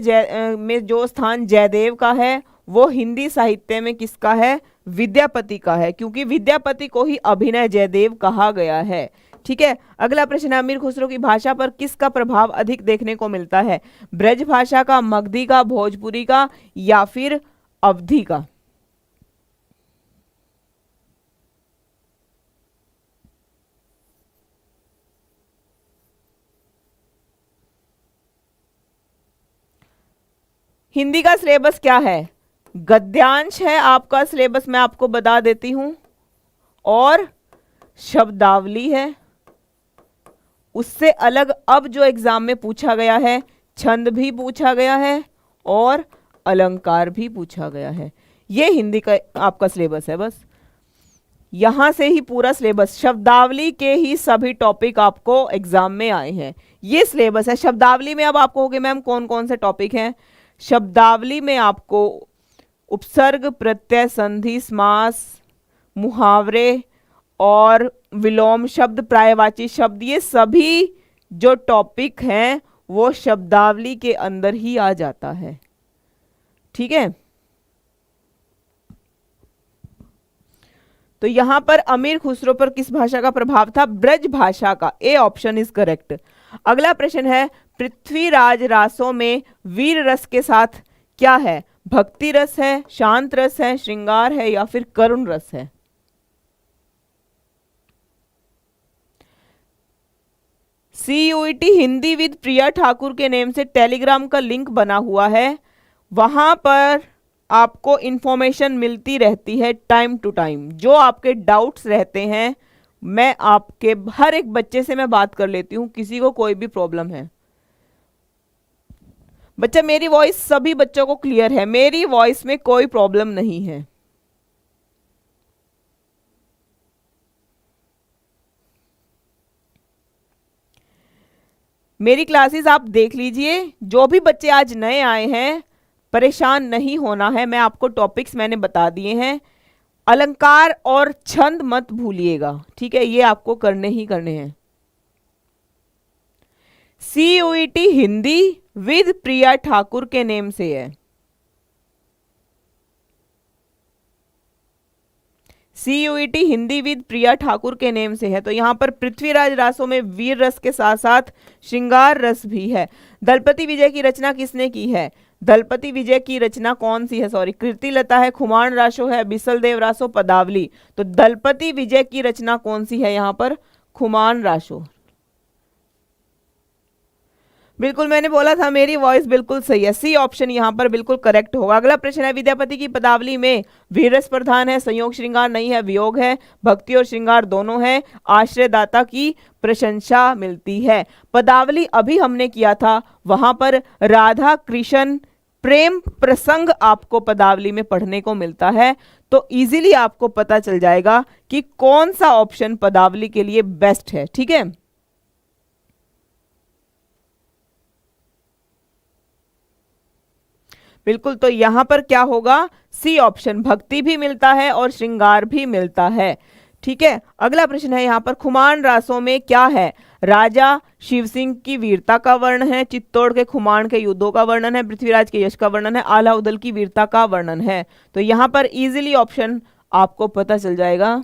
में जो स्थान जयदेव का है वो हिंदी साहित्य में किसका है? विद्यापति का है, क्योंकि विद्यापति को ही अभिनय जयदेव कहा गया है। ठीक है। अगला प्रश्न है, अमीर खुसरो की भाषा पर किसका प्रभाव अधिक देखने को मिलता है? ब्रज भाषा का, मगधी का, भोजपुरी का या फिर अवधी का? हिंदी का सिलेबस क्या है? गद्यांश है आपका सिलेबस, मैं आपको बता देती हूं, और शब्दावली है। उससे अलग अब जो एग्जाम में पूछा गया है, छंद भी पूछा गया है और अलंकार भी पूछा गया है। ये हिंदी का आपका सिलेबस है। बस यहां से ही पूरा सिलेबस, शब्दावली के ही सभी टॉपिक आपको एग्जाम में आए हैं। ये सिलेबस है। शब्दावली में अब आपको होगे मैम कौन कौन से टॉपिक हैं? शब्दावली में आपको उपसर्ग, प्रत्यय, संधि, समास, मुहावरे और विलोम शब्द, पर्यायवाची शब्द, ये सभी जो टॉपिक हैं वो शब्दावली के अंदर ही आ जाता है। ठीक है। तो यहां पर अमीर खुसरो पर किस भाषा का प्रभाव था? ब्रज भाषा का। A option is correct. अगला प्रश्न है, पृथ्वीराज रासों में वीर रस के साथ क्या है? भक्ति रस है, शांत रस है, श्रृंगार है या फिर करुण रस है? CUET हिंदी विद प्रिया ठाकुर के नेम से टेलीग्राम का लिंक बना हुआ है। वहां पर आपको इंफॉर्मेशन मिलती रहती है टाइम टू टाइम। जो आपके डाउट्स रहते हैं, मैं आपके हर एक बच्चे से मैं बात कर लेती हूं, किसी को कोई भी प्रॉब्लम है। बच्चा, मेरी वॉइस सभी बच्चों को क्लियर है, मेरी वॉइस में कोई प्रॉब्लम नहीं है। मेरी क्लासेस आप देख लीजिए। जो भी बच्चे आज नए आए हैं, परेशान नहीं होना है। मैं आपको टॉपिक्स मैंने बता दिए हैं। अलंकार और छंद मत भूलिएगा, ठीक है? ये आपको करने ही करने हैं। CUET हिंदी विद प्रिया ठाकुर के नेम से है। CUET हिंदी विद प्रिया ठाकुर के नेम से है। तो यहां पर पृथ्वीराज रासों में वीर रस के साथ साथ श्रृंगार रस भी है। दलपति विजय की रचना किसने की है? दलपति विजय की रचना कौन सी है? सॉरी, कीर्तिलता है, खुमान रासो है, बिसल देव रासो, पदावली। तो दलपति विजय की रचना कौन सी है यहां पर? खुमान रासो। बिल्कुल, मैंने बोला था मेरी वॉइस बिल्कुल सही है। सी ऑप्शन यहां पर बिल्कुल करेक्ट होगा। अगला प्रश्न है, विद्यापति की पदावली में वीररस प्रधान है, संयोग श्रृंगार नहीं है, वियोग है, भक्ति और श्रृंगार दोनों है, आश्रयदाता की प्रशंसा मिलती है। पदावली अभी हमने किया था, वहां पर राधा कृष्ण प्रेम प्रसंग आपको पदावली में पढ़ने को मिलता है। तो इजीली आपको पता चल जाएगा कि कौन सा ऑप्शन पदावली के लिए बेस्ट है। ठीक है। बिल्कुल, तो यहां पर क्या होगा? सी ऑप्शन, भक्ति भी मिलता है और श्रृंगार भी मिलता है। ठीक है। अगला प्रश्न है यहां पर, खुमान रासों में क्या है? राजा शिव सिंह की वीरता का वर्णन है, चित्तौड़ के खुमान के युद्धों का वर्णन है, पृथ्वीराज के यश का वर्णन है, आला उदल की वीरता का वर्णन है। तो यहां पर इजीली ऑप्शन आपको पता चल जाएगा।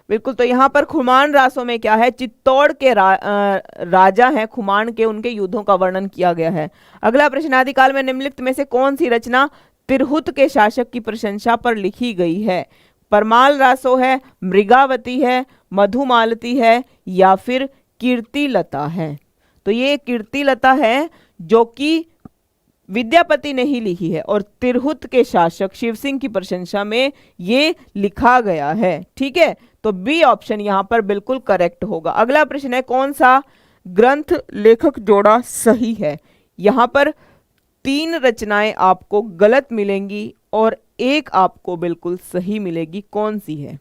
बिल्कुल, तो यहां पर खुमान रासों में क्या है? चित्तौड़ के राजा हैं खुमान के, उनके युद्धों का वर्णन किया गया है। अगला प्रश्न, आदिकाल में निम्नलिखित में से कौन सी रचना तिरहुत के शासक की प्रशंसा पर लिखी गई है? परमाल रासो है, मृगावती है, मधुमालती है या फिर कीर्तिलता है? तो ये कीर्तिलता है जो कि विद्यापति ने ही लिखी है और तिरहुत के शासक शिव सिंह की प्रशंसा में ये लिखा गया है। ठीक है। तो बी ऑप्शन यहां पर बिल्कुल करेक्ट होगा। अगला प्रश्न है, कौन सा ग्रंथ लेखक जोड़ा सही है? यहां पर 3 रचनाएं आपको गलत मिलेंगी और एक आपको बिल्कुल सही मिलेगी। कौन सी है?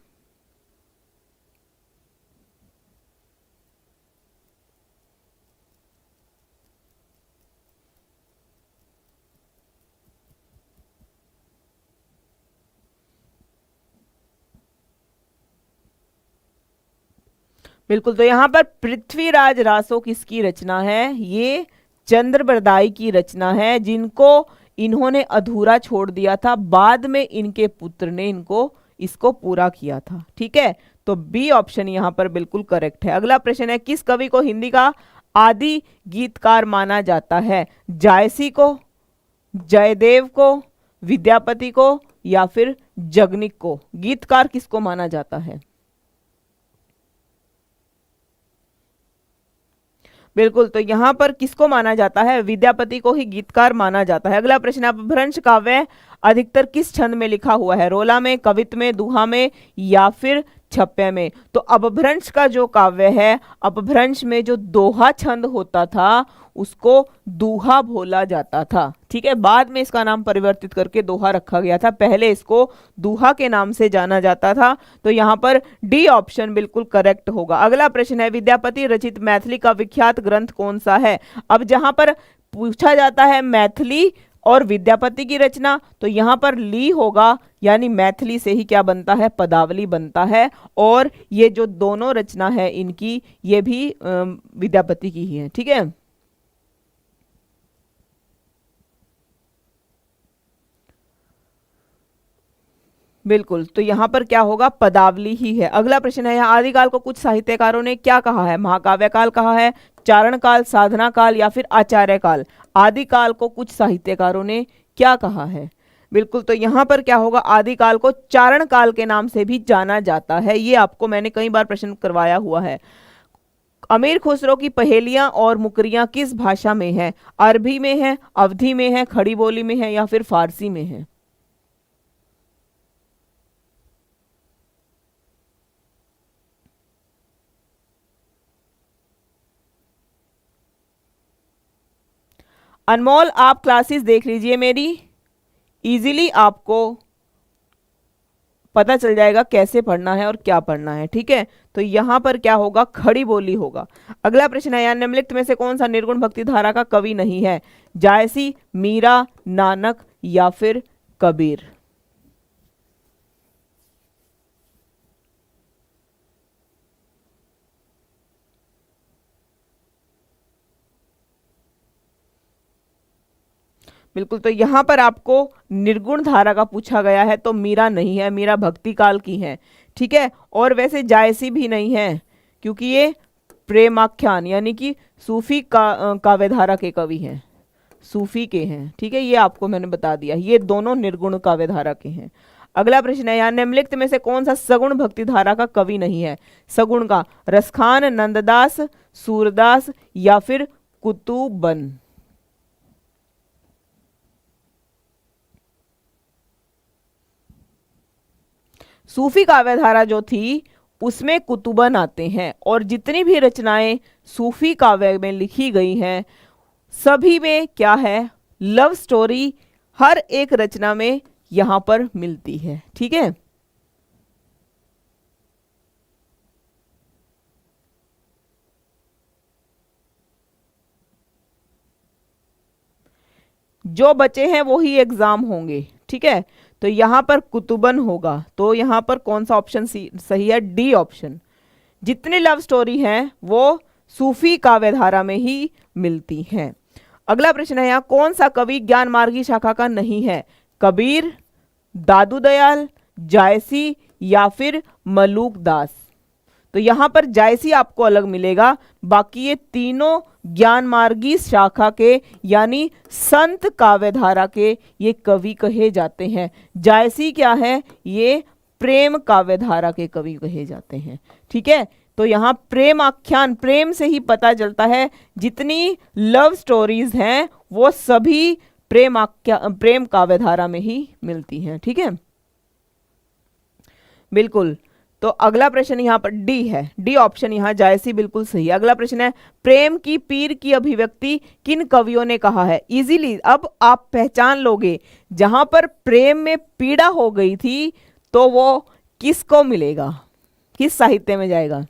बिल्कुल, तो यहां पर पृथ्वीराज रासो किसकी रचना है? ये चंद्रबरदाई की रचना है, जिनको इन्होंने अधूरा छोड़ दिया था। बाद में इनके पुत्र ने इनको इसको पूरा किया था। ठीक है, तो बी ऑप्शन यहाँ पर बिल्कुल करेक्ट है। अगला प्रश्न है, किस कवि को हिंदी का आदि गीतकार माना जाता है? जायसी को, जयदेव को, विद्यापति को या फिर जगनिक को? गीतकार किसको माना जाता है? बिल्कुल, तो यहां पर किसको माना जाता है? विद्यापति को ही गीतकार माना जाता है। अगला प्रश्न, अपभ्रंश काव्य अधिकतर किस छंद में लिखा हुआ है? रोला में, कवित्त में, दोहा में या फिर छप्पे में? तो अपभ्रंश का जो काव्य है, अपभ्रंश में जो दोहा छंद होता था उसको दोहा बोला जाता था। ठीक है, बाद में इसका नाम परिवर्तित करके दोहा रखा गया था, पहले इसको दोहा के नाम से जाना जाता था। तो यहाँ पर डी ऑप्शन बिल्कुल करेक्ट होगा। अगला प्रश्न है, विद्यापति रचित मैथिली का विख्यात ग्रंथ कौन सा है? अब जहां पर पूछा जाता है मैथिली और विद्यापति की रचना, तो यहां पर ली होगा, यानी मैथिली से ही क्या बनता है? पदावली बनता है। और ये जो दोनों रचना है इनकी, ये भी विद्यापति की ही है। ठीक है, बिल्कुल, तो यहां पर क्या होगा? पदावली ही है। अगला प्रश्न है, यहाँ आदिकाल को कुछ साहित्यकारों ने क्या कहा है? महाकाव्य काल कहा है, चारण काल, साधना काल या फिर आचार्य काल? आदिकाल को कुछ साहित्यकारों ने क्या कहा है? बिल्कुल, तो यहां पर क्या होगा? आदिकाल को चारण काल के नाम से भी जाना जाता है। ये आपको मैंने कई बार प्रश्न करवाया हुआ है। अमीर खुसरो की पहेलियां और मुकरियां किस भाषा में है? अरबी में है, अवधी में है, खड़ी बोली में है या फिर फारसी में है? अनमोल, आप क्लासेस देख लीजिए मेरी, इजीली आपको पता चल जाएगा कैसे पढ़ना है और क्या पढ़ना है। ठीक है, तो यहां पर क्या होगा? खड़ी बोली होगा। अगला प्रश्न है, निम्नलिखित में से कौन सा निर्गुण भक्ति धारा का कवि नहीं है? जायसी, मीरा, नानक या फिर कबीर? बिल्कुल, तो यहां पर आपको निर्गुण धारा का पूछा गया है, तो मीरा नहीं है, मीरा भक्ति काल की है। ठीक है, और वैसे जायसी भी नहीं है, क्योंकि ये प्रेमाख्यान यानी कि सूफी काव्य धारा के कवि हैं, सूफी के हैं। ठीक है, ये आपको मैंने बता दिया, ये दोनों निर्गुण काव्य धारा के हैं। अगला प्रश्न है, यहाँ निम्नलिखित में से कौन सा सगुण भक्ति धारा का कवि नहीं है? सगुण का रसखान, नंददास, सूरदास या फिर कुतुबन? सूफी काव्यधारा जो थी उसमें कुतुबन आते हैं, और जितनी भी रचनाएं सूफी काव्य में लिखी गई हैं सभी में क्या है? लव स्टोरी हर एक रचना में यहां पर मिलती है। ठीक है, जो बचे हैं वो ही एग्जाम होंगे। ठीक है, तो यहां पर कुतुबन होगा, तो यहां पर कौन सा ऑप्शन सही है? D option. जितनी लव स्टोरी हैं वो सूफी काव्यधारा में ही मिलती हैं। अगला प्रश्न है, यहाँ कौन सा कवि ज्ञान मार्गी शाखा का नहीं है? कबीर, दादू दयाल, जायसी या फिर मलूक दास? तो यहां पर जायसी आपको अलग मिलेगा, बाकी ये तीनों ज्ञान मार्गी शाखा के यानी संत काव्यधारा के ये कवि कहे जाते हैं। जायसी क्या है? ये प्रेम काव्यधारा के कवि कहे जाते हैं। ठीक है, तो यहाँ प्रेम आख्यान, प्रेम से ही पता चलता है, जितनी लव स्टोरीज हैं वो सभी प्रेम काव्यधारा में ही मिलती हैं। ठीक है, बिल्कुल, तो अगला प्रश्न यहाँ पर डी है, डी ऑप्शन यहाँ जायसी बिल्कुल सही है। अगला प्रश्न है, प्रेम की पीर की अभिव्यक्ति किन कवियों ने कहा है? इजीली अब आप पहचान लोगे, जहां पर प्रेम में पीड़ा हो गई थी तो वो किसको मिलेगा, किस साहित्य में जाएगा?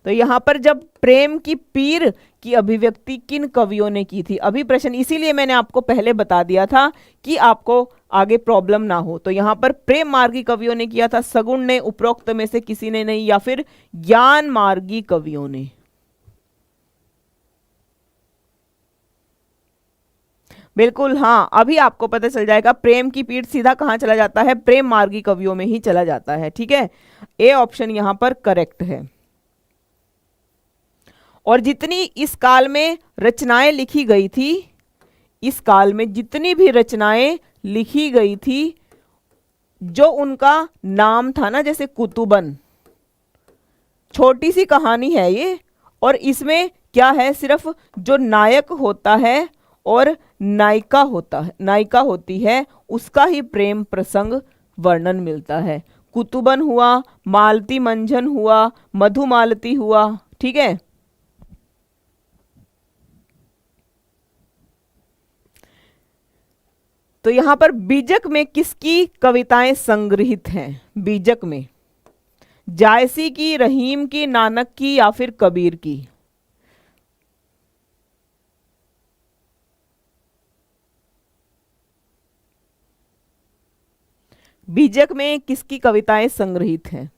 तो यहां पर जब प्रेम की पीर की अभिव्यक्ति किन कवियों ने की थी, अभी प्रश्न इसीलिए मैंने आपको पहले बता दिया था कि आपको आगे प्रॉब्लम ना हो। तो यहां पर प्रेम मार्गी कवियों ने किया था, सगुण ने, उपरोक्त में से किसी ने नहीं, या फिर ज्ञान मार्गी कवियों ने? बिल्कुल, हाँ, अभी आपको पता चल जाएगा। प्रेम की पीठ सीधा कहाँ चला जाता है? प्रेम मार्गी कवियों में ही चला जाता है। ठीक है, ए ऑप्शन यहां पर करेक्ट है। और जितनी इस काल में रचनाएं लिखी गई थी, इस काल में जितनी भी रचनाएं लिखी गई थी, जो उनका नाम था ना, जैसे कुतुबन, छोटी सी कहानी है ये, और इसमें क्या है, सिर्फ जो नायक होता है और नायिका होती है, उसका ही प्रेम प्रसंग वर्णन मिलता है। कुतुबन हुआ, मालती मंजन हुआ, मधुमालती हुआ। ठीक है, तो यहां पर बीजक में किसकी कविताएं संग्रहित हैं? बीजक में जायसी की, रहीम की, नानक की या फिर कबीर की? बीजक में किसकी कविताएं संग्रहित हैं?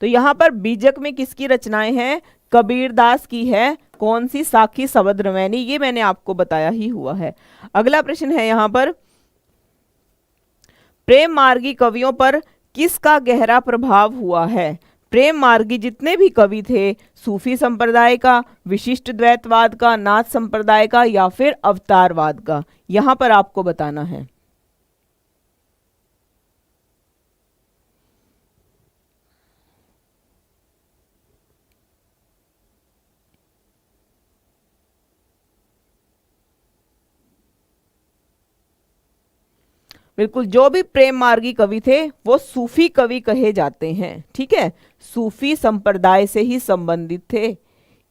तो यहां पर बीजक में किसकी रचनाएं हैं? कबीरदास की है। कौन सी? साखी शबद रमैनी, ये मैंने आपको बताया ही हुआ है। अगला प्रश्न है यहां पर, प्रेम मार्गी कवियों पर किसका गहरा प्रभाव हुआ है? प्रेम मार्गी जितने भी कवि थे, सूफी संप्रदाय का, विशिष्ट द्वैतवाद का, नाथ संप्रदाय का या फिर अवतारवाद का, यहां पर आपको बताना है। बिल्कुल, जो भी प्रेम मार्गी कवि थे वो सूफी कवि कहे जाते हैं। ठीक है, सूफी संप्रदाय से ही संबंधित थे,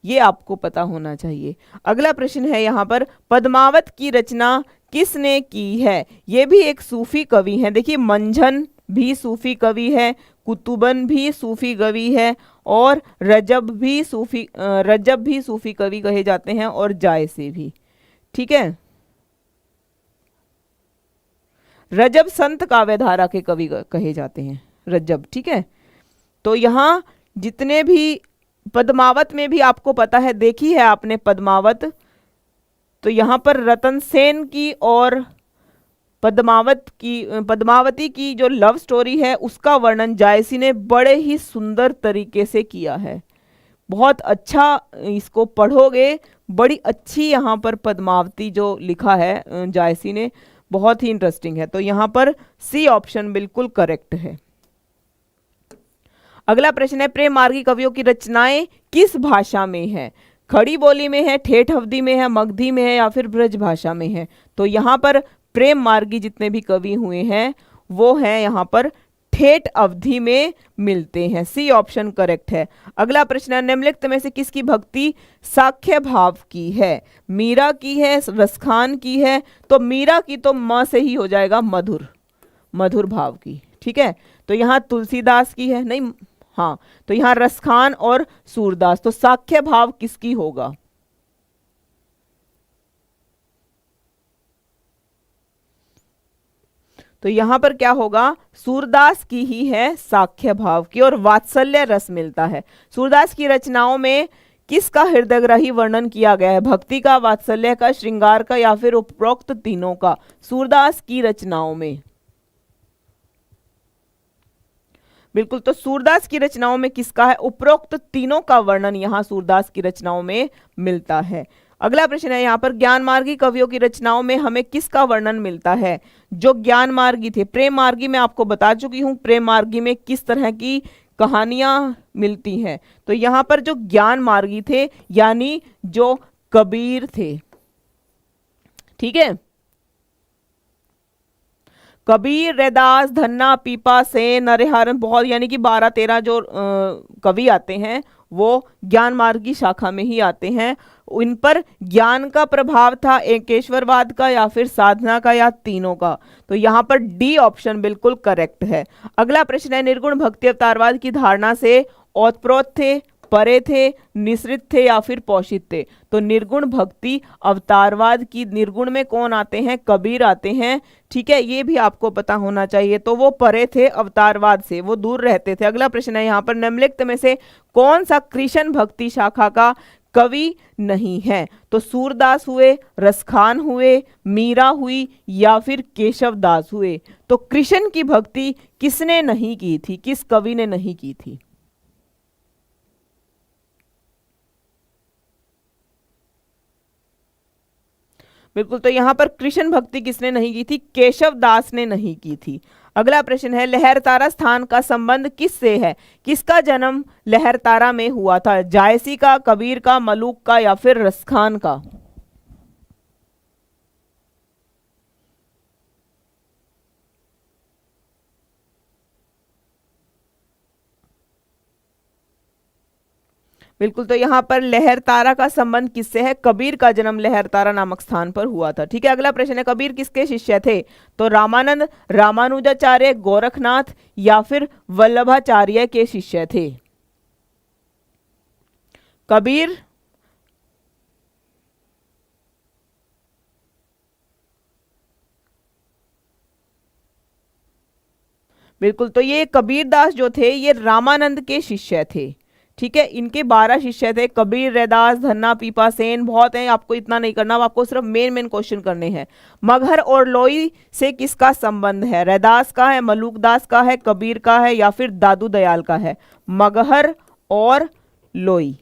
ये आपको पता होना चाहिए। अगला प्रश्न है यहाँ पर, पद्मावत की रचना किसने की है? ये भी एक सूफी कवि है। देखिए, मंझन भी सूफी कवि है, कुतुबन भी सूफी कवि है, और रजब भी सूफी कवि कहे जाते हैं, और जायसे भी। ठीक है, रजब संत काव्यधारा के कवि कहे जाते हैं, रजब। ठीक है, तो यहाँ जितने भी, पद्मावत में भी आपको पता है, देखी है आपने पद्मावत, तो यहाँ पर रतन सेन की और पद्मावती की जो लव स्टोरी है, उसका वर्णन जायसी ने बड़े ही सुंदर तरीके से किया है। बहुत अच्छा, इसको पढ़ोगे, बड़ी अच्छी यहाँ पर पद्मावती जो लिखा है जायसी ने, बहुत ही इंटरेस्टिंग है। तो यहाँ पर सी ऑप्शन बिल्कुल करेक्ट है। अगला प्रश्न है, प्रेम मार्गी कवियों की रचनाएं किस भाषा में है? खड़ी बोली में है, ठेठ अवधी में है, मगधी में है या फिर ब्रज भाषा में है? तो यहाँ पर प्रेम मार्गी जितने भी कवि हुए हैं वो हैं यहाँ पर ठेठ अवधि में मिलते हैं। सी ऑप्शन करेक्ट है। अगला प्रश्न है, निम्नलिखित में से किसकी भक्ति साख्य भाव की है? मीरा की है, रसखान की है? तो मीरा की तो म से ही हो जाएगा, मधुर भाव की। ठीक है, तो यहाँ तुलसीदास की है, नहीं, हाँ, तो यहाँ रसखान और सूरदास। तो साख्य भाव किसकी होगा? तो यहां पर क्या होगा? सूरदास की ही है साख्य भाव की, और वात्सल्य रस मिलता है। सूरदास की रचनाओं में किसका हृदयग्राही वर्णन किया गया है? भक्ति का, वात्सल्य का, श्रृंगार का या फिर उपरोक्त तीनों का? सूरदास की रचनाओं में, बिल्कुल, तो सूरदास की रचनाओं में किसका है? उपरोक्त तीनों का वर्णन यहां सूरदास की रचनाओं में मिलता है। अगला प्रश्न है यहाँ पर, ज्ञान मार्गी कवियों की रचनाओं में हमें किसका वर्णन मिलता है? जो ज्ञान मार्गी थे, प्रेम मार्गी में आपको बता चुकी हूं प्रेम मार्गी में किस तरह की कहानियां मिलती हैं। तो यहाँ पर जो ज्ञान मार्गी थे, यानी जो कबीर थे, ठीक है, कबीर, रैदास, धन्ना, पीपा, सेन, नरेहारन, बहुत, यानी कि 12-13 जो कवि आते हैं वो ज्ञान मार्ग की शाखा में ही आते हैं। इन पर ज्ञान का प्रभाव था एकेश्वरवाद का या फिर साधना का या तीनों का? तो यहाँ पर डी ऑप्शन बिल्कुल करेक्ट है। अगला प्रश्न है, निर्गुण भक्ति अवतारवाद की धारणा से ओतप्रोत थे? परे थे, निसृत थे या फिर पोषित थे? तो निर्गुण भक्ति अवतारवाद की निर्गुण में कौन आते हैं? कबीर आते हैं। ठीक है, ये भी आपको पता होना चाहिए। तो वो परे थे अवतारवाद से, वो दूर रहते थे। अगला प्रश्न है यहाँ पर, निम्नलिखित में से कौन सा कृष्ण भक्ति शाखा का कवि नहीं है? तो सूरदास हुए, रसखान हुए, मीरा हुई या फिर केशवदास हुए? तो कृष्ण की भक्ति किसने नहीं की थी, किस कवि ने नहीं की थी? बिल्कुल, तो यहां पर कृष्ण भक्ति किसने नहीं की थी? केशवदास ने नहीं की थी। अगला प्रश्न है, लहरतारा स्थान का संबंध किससे है? किसका जन्म लहरतारा में हुआ था? जायसी का, कबीर का, मलूक का या फिर रसखान का? बिल्कुल, तो यहाँ पर लहरतारा का संबंध किससे है? कबीर का जन्म लहरतारा नामक स्थान पर हुआ था। ठीक है, अगला प्रश्न है, कबीर किसके शिष्य थे? तो रामानंद, रामानुजाचार्य, गोरखनाथ या फिर वल्लभाचार्य के शिष्य थे? कबीर बिल्कुल, तो ये कबीरदास जो थे ये रामानंद के शिष्य थे। ठीक है, इनके 12 शिष्य थे, कबीर, रैदास, धन्ना, पीपा, सेन, बहुत हैं, आपको इतना नहीं करना, आपको सिर्फ मेन मेन क्वेश्चन करने हैं। मगहर और लोई से किसका संबंध है? रैदास का है, मलूकदास का है, कबीर का है या फिर दादू दयाल का है? मगहर और लोई।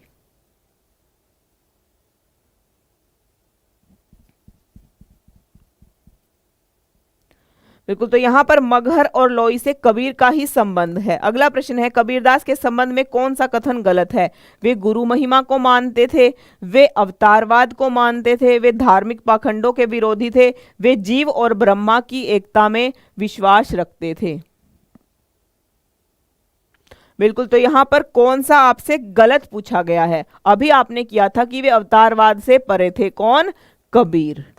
बिल्कुल, तो यहां पर मगहर और लोई से कबीर का ही संबंध है। अगला प्रश्न है, कबीरदास के संबंध में कौन सा कथन गलत है? वे गुरु महिमा को मानते थे, वे अवतारवाद को मानते थे, वे धार्मिक पाखंडों के विरोधी थे, वे जीव और ब्रह्मा की एकता में विश्वास रखते थे? बिल्कुल, तो यहां पर कौन सा आपसे गलत पूछा गया है? अभी आपने किया था कि वे अवतारवाद से परे थे, कौन? कबीर।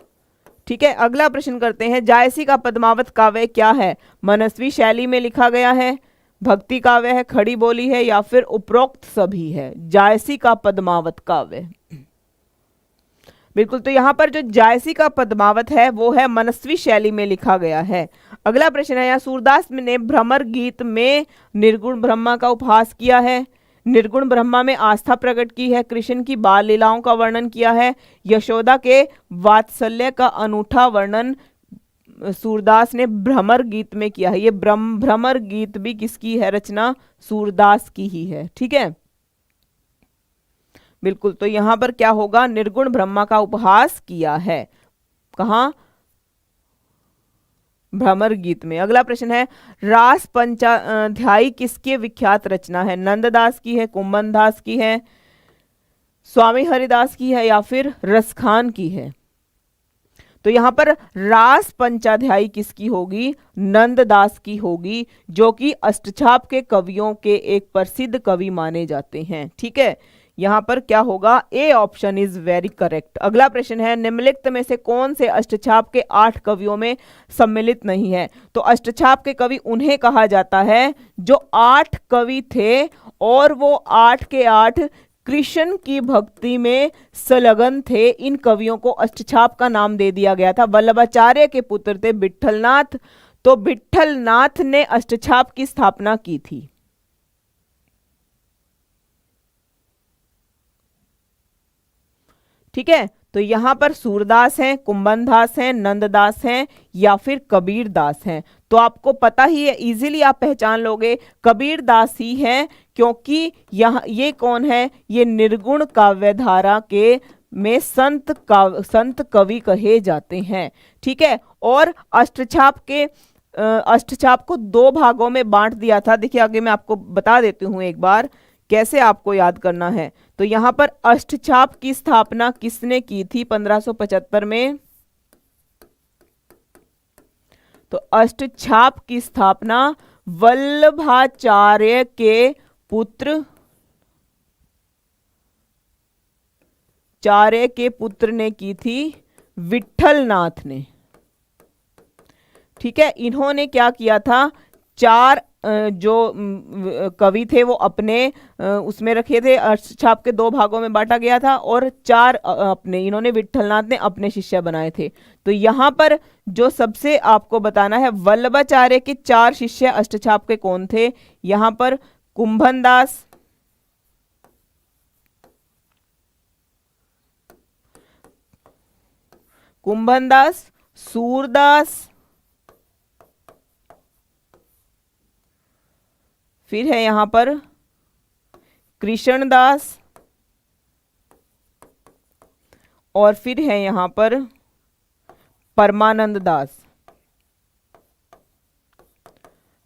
ठीक है, अगला प्रश्न करते हैं, जायसी का पद्मावत काव्य क्या है? मनस्वी शैली में लिखा गया है, भक्ति काव्य है, खड़ी बोली है या फिर उपरोक्त सभी है? जायसी का पद्मावत काव्य। बिल्कुल, तो यहां पर जो जायसी का पद्मावत है वो है मनस्वी शैली में लिखा गया है। अगला प्रश्न है, यहाँ सूरदास ने भ्रमर गीत में निर्गुण ब्रह्मा का उपहास किया है, निर्गुण ब्रह्मा में आस्था प्रकट की है, कृष्ण की बाल लीलाओं का वर्णन किया है, यशोदा के वात्सल्य का अनूठा वर्णन सूरदास ने भ्रमर गीत में किया है। ये भ्रमर गीत भी किसकी है रचना? सूरदास की ही है। ठीक है, बिल्कुल, तो यहां पर क्या होगा? निर्गुण ब्रह्मा का उपहास किया है। कहां? भ्रमर गीत में। अगला प्रश्न है, रास पंचाध्यायी किसके विख्यात रचना है? नंददास की है, कुंभन दास की है, स्वामी हरिदास की है या फिर रसखान की है? तो यहां पर रास पंचाध्यायी किसकी होगी? नंददास की होगी, जो कि अष्टछाप के कवियों के एक प्रसिद्ध कवि माने जाते हैं। ठीक है, यहां पर क्या होगा? A option is very correct. अगला प्रश्न है, निम्नलिखित में से कौन से अष्टछाप के 8 कवियों में सम्मिलित नहीं है? तो अष्टछाप के कवि उन्हें कहा जाता है जो 8 कवि थे और वो 8 के 8 कृष्ण की भक्ति में संलग्न थे। इन कवियों को अष्टछाप का नाम दे दिया गया था। वल्लभाचार्य के पुत्र थे विट्ठलनाथ, तो विट्ठलनाथ ने अष्टछाप की स्थापना की थी। ठीक है, तो यहां पर सूरदास हैं, कुंभनदास हैं, नंददास हैं या फिर कबीरदास हैं? तो आपको पता ही है, इजीली आप पहचान लोगे, कबीरदास ही हैं, क्योंकि यह ये कौन है? ये निर्गुण काव्यधारा के में संत कवि कहे जाते हैं। ठीक है, और अष्टछाप को 2 भागों में बांट दिया था। देखिए, आगे मैं आपको बता देती हूं एक बार कैसे आपको याद करना है। तो यहां पर अष्टछाप की स्थापना किसने की थी 1575 में? तो अष्टछाप की स्थापना वल्लभाचार्य के पुत्र ने की थी, विट्ठलनाथ ने। ठीक है, इन्होंने क्या किया था? 4 जो कवि थे वो अपने उसमें रखे थे, अष्टछाप के 2 भागों में बांटा गया था, और 4 अपने, इन्होंने विट्ठलनाथ ने अपने शिष्य बनाए थे। तो यहाँ पर जो सबसे आपको बताना है, वल्लभाचार्य के 4 शिष्य अष्टछाप के कौन थे। यहाँ पर कुंभनदास, सूरदास, फिर है यहां पर कृष्णदास, और फिर है यहां पर परमानंद दास।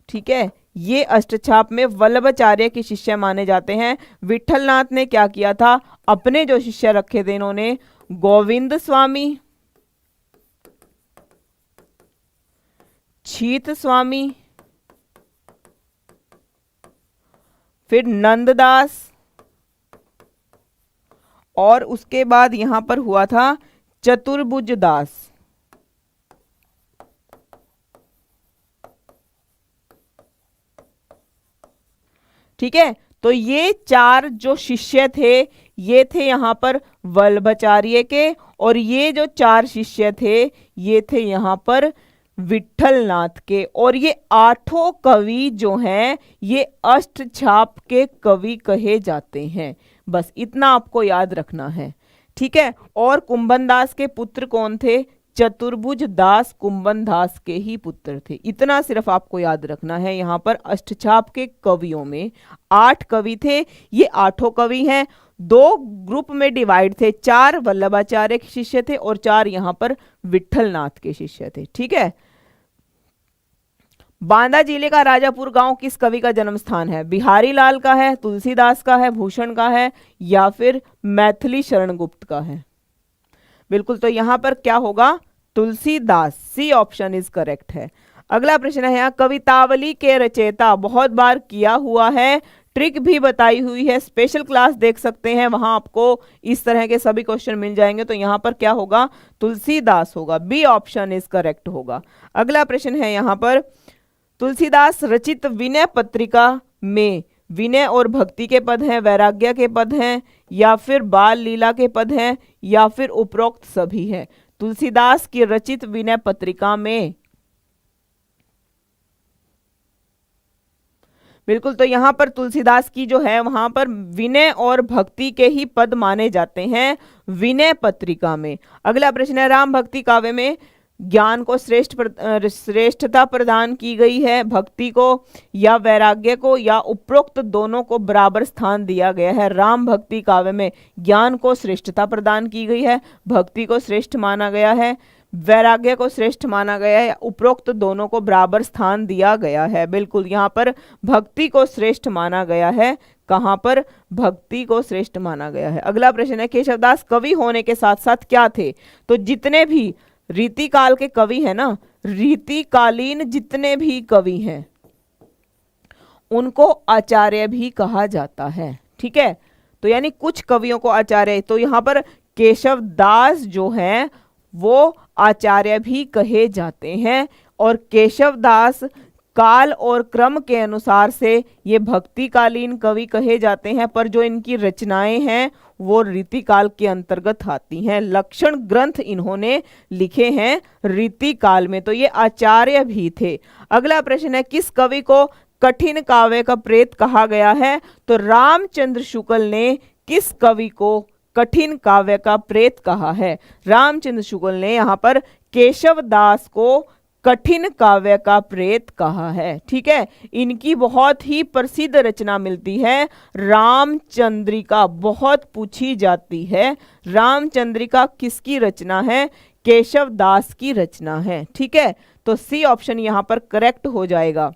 ठीक है, ये अष्टछाप में वल्लभाचार्य के शिष्य माने जाते हैं। विट्ठलनाथ ने क्या किया था, अपने जो शिष्य रखे थे इन्होंने गोविंद स्वामी, छीत स्वामी, फिर नंददास, और उसके बाद यहां पर हुआ था चतुर्भुज दास। ठीक है, तो ये 4 जो शिष्य थे ये थे यहां पर वल्लभाचार्य के, और ये जो 4 शिष्य थे ये थे यहां पर विट्ठलनाथ के। और ये 8 कवि जो हैं ये अष्टछाप के कवि कहे जाते हैं। बस इतना आपको याद रखना है। ठीक है, और कुंभनदास के पुत्र कौन थे, चतुर्भुज दास कुंभनदास के ही पुत्र थे। इतना सिर्फ आपको याद रखना है। यहाँ पर अष्टछाप के कवियों में 8 कवि थे, ये 8 कवि हैं। 2 ग्रुप में डिवाइड थे, 4 वल्लभाचार्य के शिष्य थे और 4 यहाँ पर विट्ठलनाथ के शिष्य थे। ठीक है, बांदा जिले का राजापुर गांव किस कवि का जन्म स्थान है, बिहारी लाल का है, तुलसीदास का है, भूषण का है, या फिर मैथिली शरण गुप्त का है। बिल्कुल, तो यहां पर क्या होगा, Tulsidas, C option is correct है। अगला प्रश्न है, कवितावली के रचयिता, बहुत बार किया हुआ है, ट्रिक भी बताई हुई है, स्पेशल क्लास देख सकते हैं, वहां आपको इस तरह के सभी क्वेश्चन मिल जाएंगे। तो यहां पर क्या होगा, तुलसीदास होगा, बी ऑप्शन इज करेक्ट होगा। अगला प्रश्न है यहां पर, तुलसीदास रचित विनय पत्रिका में विनय और भक्ति के पद हैं, वैराग्य के पद हैं, या फिर बाल लीला के पद हैं, या फिर उपरोक्त सभी है। तुलसीदास की रचित विनय पत्रिका में, बिल्कुल, तो यहां पर तुलसीदास की जो है वहां पर विनय और भक्ति के ही पद माने जाते हैं विनय पत्रिका में। अगला प्रश्न है, राम भक्ति काव्य में ज्ञान को श्रेष्ठता प्रदान की गई है, भक्ति को या वैराग्य को या उपरोक्त दोनों को बराबर स्थान दिया गया है। राम भक्ति काव्य में ज्ञान को श्रेष्ठता प्रदान की गई है, भक्ति को श्रेष्ठ माना गया है, वैराग्य को श्रेष्ठ माना गया है, उपरोक्त दोनों को बराबर स्थान दिया गया है। बिल्कुल, यहाँ पर भक्ति को श्रेष्ठ माना गया है। कहाँ पर, भक्ति को श्रेष्ठ माना गया है। अगला प्रश्न है, केशवदास कवि होने के साथ साथ क्या थे। तो जितने भी रीतिकाल के कवि हैं ना, रीतिकालीन जितने भी कवि हैं उनको आचार्य भी कहा जाता है। ठीक है, तो यानी कुछ कवियों को आचार्य, तो यहाँ पर केशवदास जो हैं वो आचार्य भी कहे जाते हैं, और केशवदास काल और क्रम के अनुसार से ये भक्तिकालीन कवि कहे जाते हैं, पर जो इनकी रचनाएं हैं वो रीतिकाल के अंतर्गत आती हैं। लक्षण ग्रंथ इन्होंने लिखे हैं रीतिकाल में, तो ये आचार्य भी थे। अगला प्रश्न है, किस कवि को कठिन काव्य का प्रेत कहा गया है। तो रामचंद्र शुक्ल ने किस कवि को कठिन काव्य का प्रेत कहा है। रामचंद्र शुक्ल ने यहाँ पर केशवदास को कठिन काव्य का प्रेत कहा है। ठीक है, इनकी बहुत ही प्रसिद्ध रचना मिलती है रामचंद्रिका, बहुत पूछी जाती है। रामचंद्रिका किसकी रचना है, केशवदास की रचना है। ठीक है, तो सी ऑप्शन यहां पर करेक्ट हो जाएगा।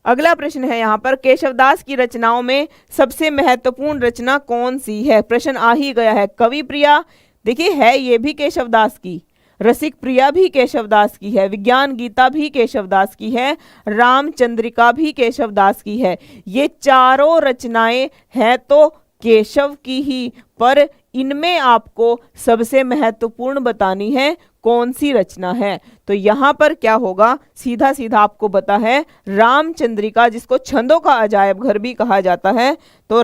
अगला प्रश्न है यहाँ पर, केशवदास की रचनाओं में सबसे महत्वपूर्ण रचना कौन सी है। प्रश्न आ ही गया है। कवि प्रिया, देखिए है ये भी केशवदास की, रसिक प्रिया भी केशवदास की है, विज्ञान गीता भी केशवदास की है, रामचंद्रिका भी केशवदास की है। ये चारों रचनाएं हैं तो केशव की ही, पर इनमें आपको सबसे महत्वपूर्ण बतानी है कौन सी रचना है? तो यहाँ पर क्या होगा, सीधा सीधा आपको पता है रामचंद्रिका, जिसको छंदों का अजायब घर भी कहा जाता है। तो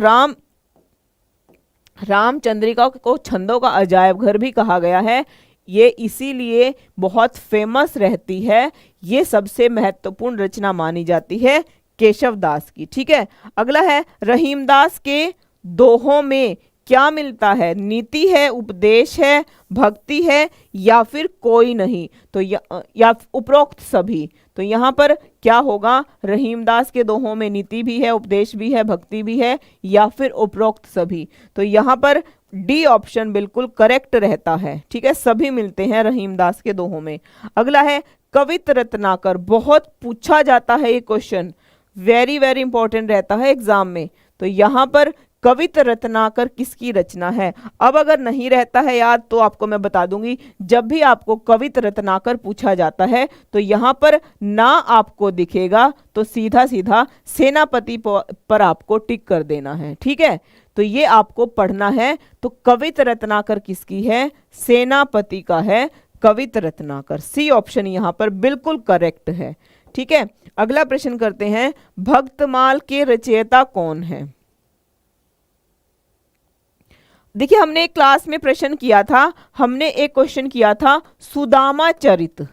रामचंद्रिका को छंदों का अजायब घर भी कहा गया है। ये इसीलिए बहुत फेमस रहती है, ये सबसे महत्वपूर्ण रचना मानी जाती है केशव दास की। ठीक है, अगला है रहीमदास के दोहों में क्या मिलता है? नीति है, उपदेश है, भक्ति है, या फिर कोई नहीं? तो या उपरोक्त सभी। तो यहाँ पर क्या होगा, रहीमदास के दोहों में नीति भी है, उपदेश भी है, भक्ति भी है, या फिर उपरोक्त सभी? तो यहाँ पर डी ऑप्शन बिल्कुल करेक्ट रहता है। ठीक है, सभी मिलते हैं रहीमदास के दोहों में। अगला है कवित रत्नाकर, बहुत पूछा जाता है ये क्वेश्चन, वेरी वेरी इंपॉर्टेंट रहता है एग्जाम में। तो यहाँ पर कवित रत्नाकर किसकी रचना है? अब अगर नहीं रहता है याद तो आपको मैं बता दूंगी, जब भी आपको कवित रत्नाकर पूछा जाता है तो यहाँ पर ना आपको दिखेगा तो सीधा सीधा सेनापति पर आपको टिक कर देना है। ठीक है, तो ये आपको पढ़ना है। तो कवित रत्नाकर किसकी है? सेनापति का है कवित रत्नाकर। सी ऑप्शन यहाँ पर बिल्कुल करेक्ट है। ठीक है, अगला प्रश्न करते हैं, भक्तमाल के रचयिता कौन है? देखिए, हमने एक क्लास में प्रश्न किया था, हमने एक क्वेश्चन किया था सुदामा चरित।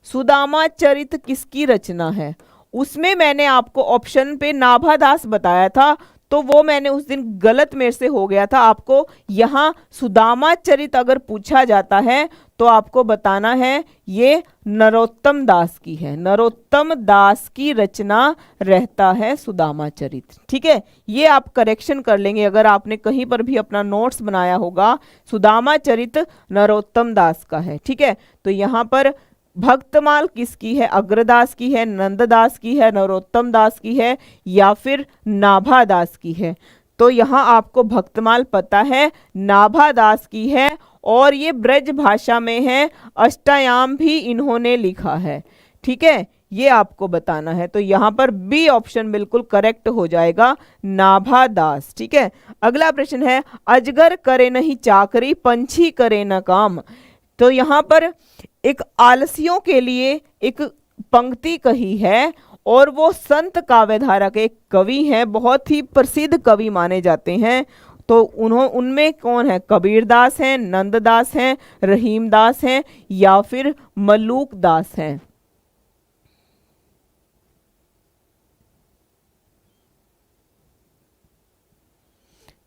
सुदामा चरित किसकी रचना है? उसमें मैंने आपको ऑप्शन पे नाभादास बताया था, तो वो मैंने उस दिन गलत मेरे से हो गया था। आपको यहाँ सुदामा चरित अगर पूछा जाता है तो आपको बताना है ये नरोत्तम दास की है, नरोत्तम दास की रचना रहता है सुदामा चरित। ठीक है, ये आप करेक्शन कर लेंगे अगर आपने कहीं पर भी अपना नोट्स बनाया होगा, सुदामा चरित नरोत्तम दास का है। ठीक है, तो यहाँ पर भक्तमाल किसकी है? अग्रदास की है, नंददास की है, नरोत्तम दास की है, या फिर नाभादास की है? तो यहाँ आपको भक्तमाल पता है नाभादास की है, और ये ब्रज भाषा में है, अष्टायाम भी इन्होंने लिखा है। ठीक है, ये आपको बताना है। तो यहाँ पर बी ऑप्शन बिल्कुल करेक्ट हो जाएगा, नाभादास। ठीक है, अगला प्रश्न है, अजगर करे नहीं चाकरी, पंछी करे न काम। तो यहाँ पर एक आलसियों के लिए एक पंक्ति कही है, और वो संत काव्यधारा के एक कवि हैं, बहुत ही प्रसिद्ध कवि माने जाते हैं। तो उनमें कौन है? कबीरदास हैं, नंददास हैं, रहीमदास हैं, या फिर मलूक दास हैं?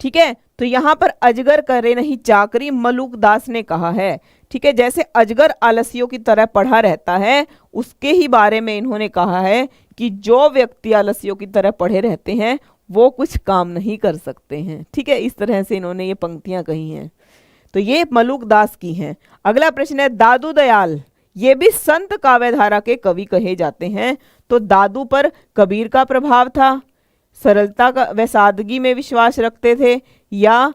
ठीक है, तो यहाँ पर अजगर करे नहीं चाकरी मलूक दास ने कहा है। ठीक है, जैसे अजगर आलसियों की तरह पढ़ा रहता है, उसके ही बारे में इन्होंने कहा है कि जो व्यक्ति आलसियों की तरह पढ़े रहते हैं वो कुछ काम नहीं कर सकते हैं। ठीक है, इस तरह से इन्होंने ये पंक्तियां कही हैं। तो ये मलूक दास की हैं। अगला प्रश्न है, दादू दयाल, ये भी संत काव्यधारा के कवि कहे जाते हैं। तो दादू पर कबीर का प्रभाव था, सरलता का व सादगी में विश्वास रखते थे, या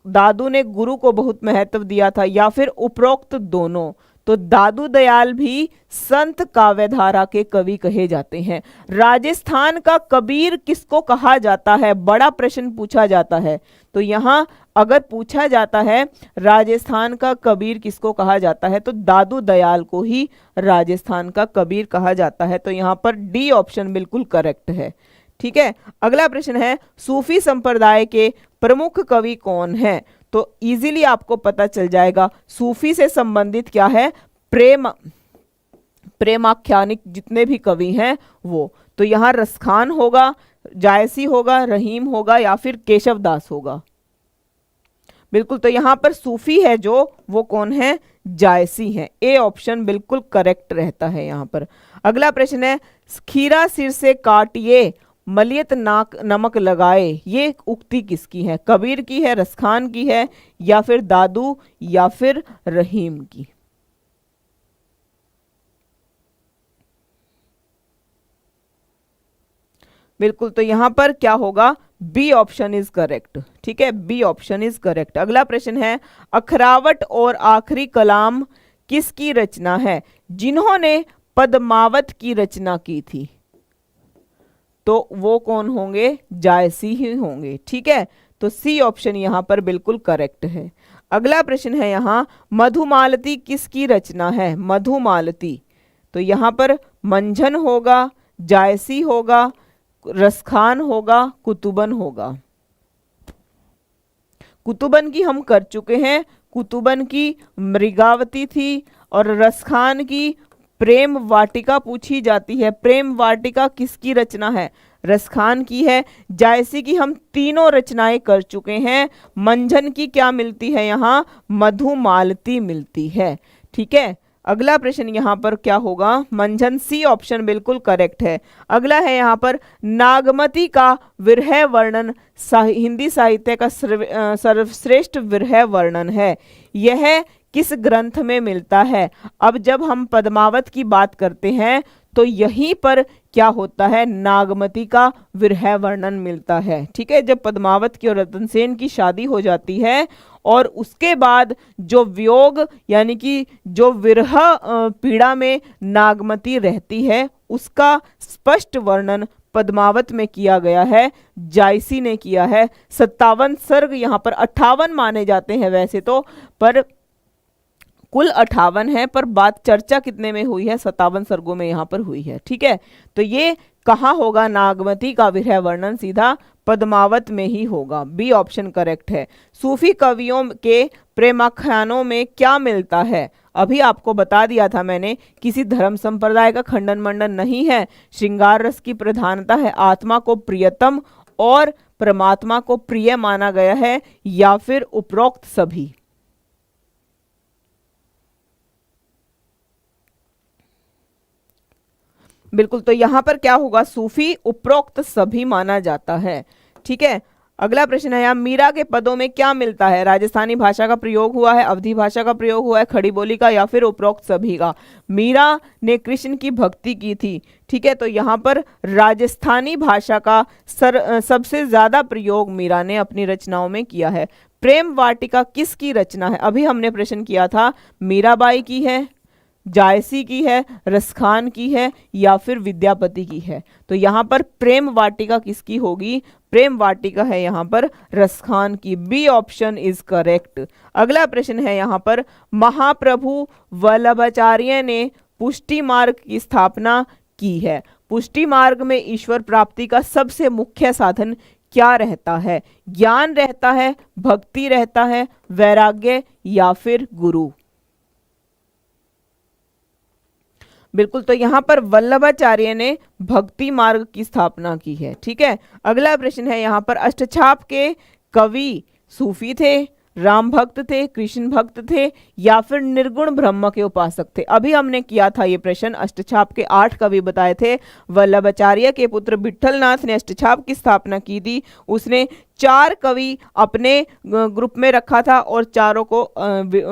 दादू ने गुरु को बहुत महत्व दिया था, या फिर उपरोक्त दोनों? तो दादू दयाल भी संत काव्यधारा के कवि कहे जाते हैं। राजस्थान का कबीर किसको कहा जाता है? बड़ा प्रश्न पूछा जाता है। तो यहाँ अगर पूछा जाता है राजस्थान का कबीर किसको कहा जाता है, तो दादू दयाल को ही राजस्थान का कबीर कहा जाता है। तो यहाँ पर डी ऑप्शन बिल्कुल करेक्ट है। ठीक है, अगला प्रश्न है, सूफी संप्रदाय के प्रमुख कवि कौन है? तो इजीली आपको पता चल जाएगा, सूफी से संबंधित क्या है? प्रेमाख्यानिक जितने भी कवि हैं वो। तो यहाँ रसखान होगा, जायसी होगा, रहीम होगा, या फिर केशव दास होगा? बिल्कुल, तो यहाँ पर सूफी है जो, वो कौन है? जायसी है। ए ऑप्शन बिल्कुल करेक्ट रहता है यहाँ पर। अगला प्रश्न है, खीरा सिर से काटिए मलियत नाक नमक लगाए, ये उक्ति किसकी है? कबीर की है, रसखान की है, या फिर दादू, या फिर रहीम की? बिल्कुल, तो यहां पर क्या होगा? B option is correct. ठीक है, बी ऑप्शन इज करेक्ट। अगला प्रश्न है, अखरावट और आखिरी कलाम किसकी रचना है? जिन्होंने पद्मावत की रचना की थी, तो वो कौन होंगे? जायसी ही होंगे। ठीक है, तो सी ऑप्शन यहां पर बिल्कुल करेक्ट है। अगला प्रश्न है यहाँ, मधुमालती किसकी रचना है? मधुमालती, तो यहाँ पर मंझन होगा, जायसी होगा, रसखान होगा, कुतुबन होगा। कुतुबन की हम कर चुके हैं, कुतुबन की मृगावती थी, और रसखान की प्रेम वाटिका पूछी जाती है। प्रेम वाटिका किसकी रचना है? रसखान की है। जायसी की हम तीनों रचनाएं कर चुके हैं। मंझन की क्या मिलती है यहाँ? मधुमालती मिलती है। ठीक है, अगला प्रश्न यहाँ पर क्या होगा? मंझन, सी ऑप्शन बिल्कुल करेक्ट है। अगला है यहाँ पर, नागमती का विरह वर्णन हिंदी साहित्य का सर्वश्रेष्ठ विरह वर्णन है। यह किस ग्रंथ में मिलता है? अब जब हम पद्मावत की बात करते हैं तो यहीं पर क्या होता है? नागमती का विरह वर्णन मिलता है। ठीक है, जब पद्मावत की और रतन सेन की शादी हो जाती है और उसके बाद जो वियोग यानी कि जो विरह पीड़ा में नागमती रहती है, उसका स्पष्ट वर्णन पद्मावत में किया गया है, जायसी ने किया है। 57 सर्ग यहाँ पर 58 माने जाते हैं वैसे तो, पर कुल 58 है, पर बात चर्चा कितने में हुई है? 57 सर्गों में यहाँ पर हुई है। ठीक है, तो ये कहाँ होगा? नागमती का विरह वर्णन सीधा पद्मावत में ही होगा। बी ऑप्शन करेक्ट है। सूफी कवियों के प्रेमाख्यानों में क्या मिलता है? अभी आपको बता दिया था मैंने, किसी धर्म संप्रदाय का खंडन मंडन नहीं है, श्रृंगार रस की प्रधानता है, आत्मा को प्रियतम और परमात्मा को प्रिय माना गया है, या फिर उपरोक्त सभी। बिल्कुल, तो यहां पर क्या होगा? सूफी उपरोक्त सभी माना जाता है। ठीक है, अगला प्रश्न है यहाँ, मीरा के पदों में क्या मिलता है? राजस्थानी भाषा का प्रयोग हुआ है, अवधी भाषा का प्रयोग हुआ है, खड़ी बोली का, या फिर उपरोक्त सभी का। मीरा ने कृष्ण की भक्ति की थी। ठीक है, तो यहाँ पर राजस्थानी भाषा का सबसे ज्यादा प्रयोग मीरा ने अपनी रचनाओं में किया है। प्रेम वाटिका किसकी रचना है? अभी हमने प्रश्न किया था, मीराबाई की है, जायसी की है, रसखान की है, या फिर विद्यापति की है। तो यहाँ पर प्रेम वाटिका किसकी होगी? प्रेम वाटिका है यहाँ पर रसखान की। B option is correct. अगला प्रश्न है यहाँ पर, महाप्रभु वल्लभाचार्य ने पुष्टि मार्ग की स्थापना की है। पुष्टि मार्ग में ईश्वर प्राप्ति का सबसे मुख्य साधन क्या रहता है? ज्ञान रहता है, भक्ति रहता है, वैराग्य, या फिर गुरु। बिल्कुल, तो यहाँ पर वल्लभाचार्य ने भक्ति मार्ग की स्थापना की है। ठीक है, अगला प्रश्न है यहाँ पर, अष्टछाप के कवि सूफी थे, राम भक्त थे, कृष्ण भक्त थे, या फिर निर्गुण ब्रह्म के उपासक थे? अभी हमने किया था ये प्रश्न। अष्टछाप के 8 कवि बताए थे। वल्लभाचार्य के पुत्र विठलनाथ ने अष्टछाप की स्थापना की थी। उसने 4 कवि अपने ग्रुप में रखा था और चारों को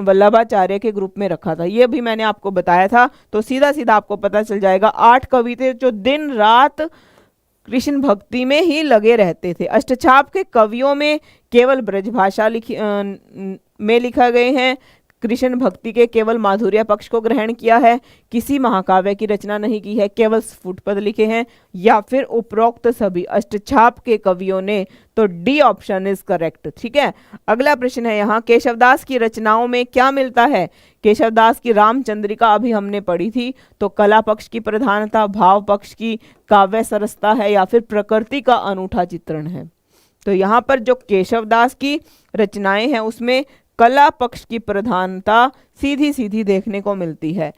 वल्लभाचार्य के ग्रुप में रखा था। ये भी मैंने आपको बताया था, तो सीधा सीधा आपको पता चल जाएगा। 8 कवि थे जो दिन रात कृष्ण भक्ति में ही लगे रहते थे। अष्टछाप के कवियों में केवल ब्रजभाषा में लिखा गए हैं। कृष्ण भक्ति के केवल माधुर्य पक्ष को ग्रहण किया है, किसी महाकाव्य की रचना नहीं की है, केवल स्फुटपद लिखे हैं, या फिर उपरोक्त सभी अष्टछाप के कवियों ने? तो डी ऑप्शन इज करेक्ट। ठीक है, अगला प्रश्न है यहाँ, केशवदास की रचनाओं में क्या मिलता है? केशवदास की रामचंद्रिका अभी हमने पढ़ी थी, तो कला पक्ष की प्रधानता, भाव पक्ष की काव्य सरसता है, या फिर प्रकृति का अनूठा चित्रण है? तो यहाँ पर जो केशवदास की रचनाएं हैं उसमें कला पक्ष की प्रधानता सीधी सीधी देखने को मिलती है।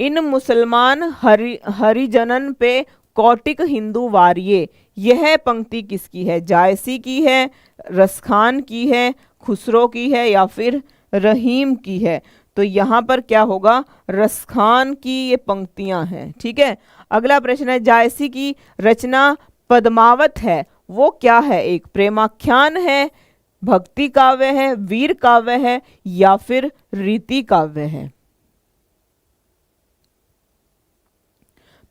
इन मुसलमान हरिजनन पे कौटिक हिंदू वारिये, यह पंक्ति किसकी है? जायसी की है, रसखान की है, खुसरो की है, या फिर रहीम की है? तो यहाँ पर क्या होगा? रसखान की ये पंक्तियां हैं। ठीक है, अगला प्रश्न है, जायसी की रचना पद्मावत है, वो क्या है? एक प्रेमाख्यान है, भक्ति काव्य है, वीर काव्य है, या फिर रीति काव्य है?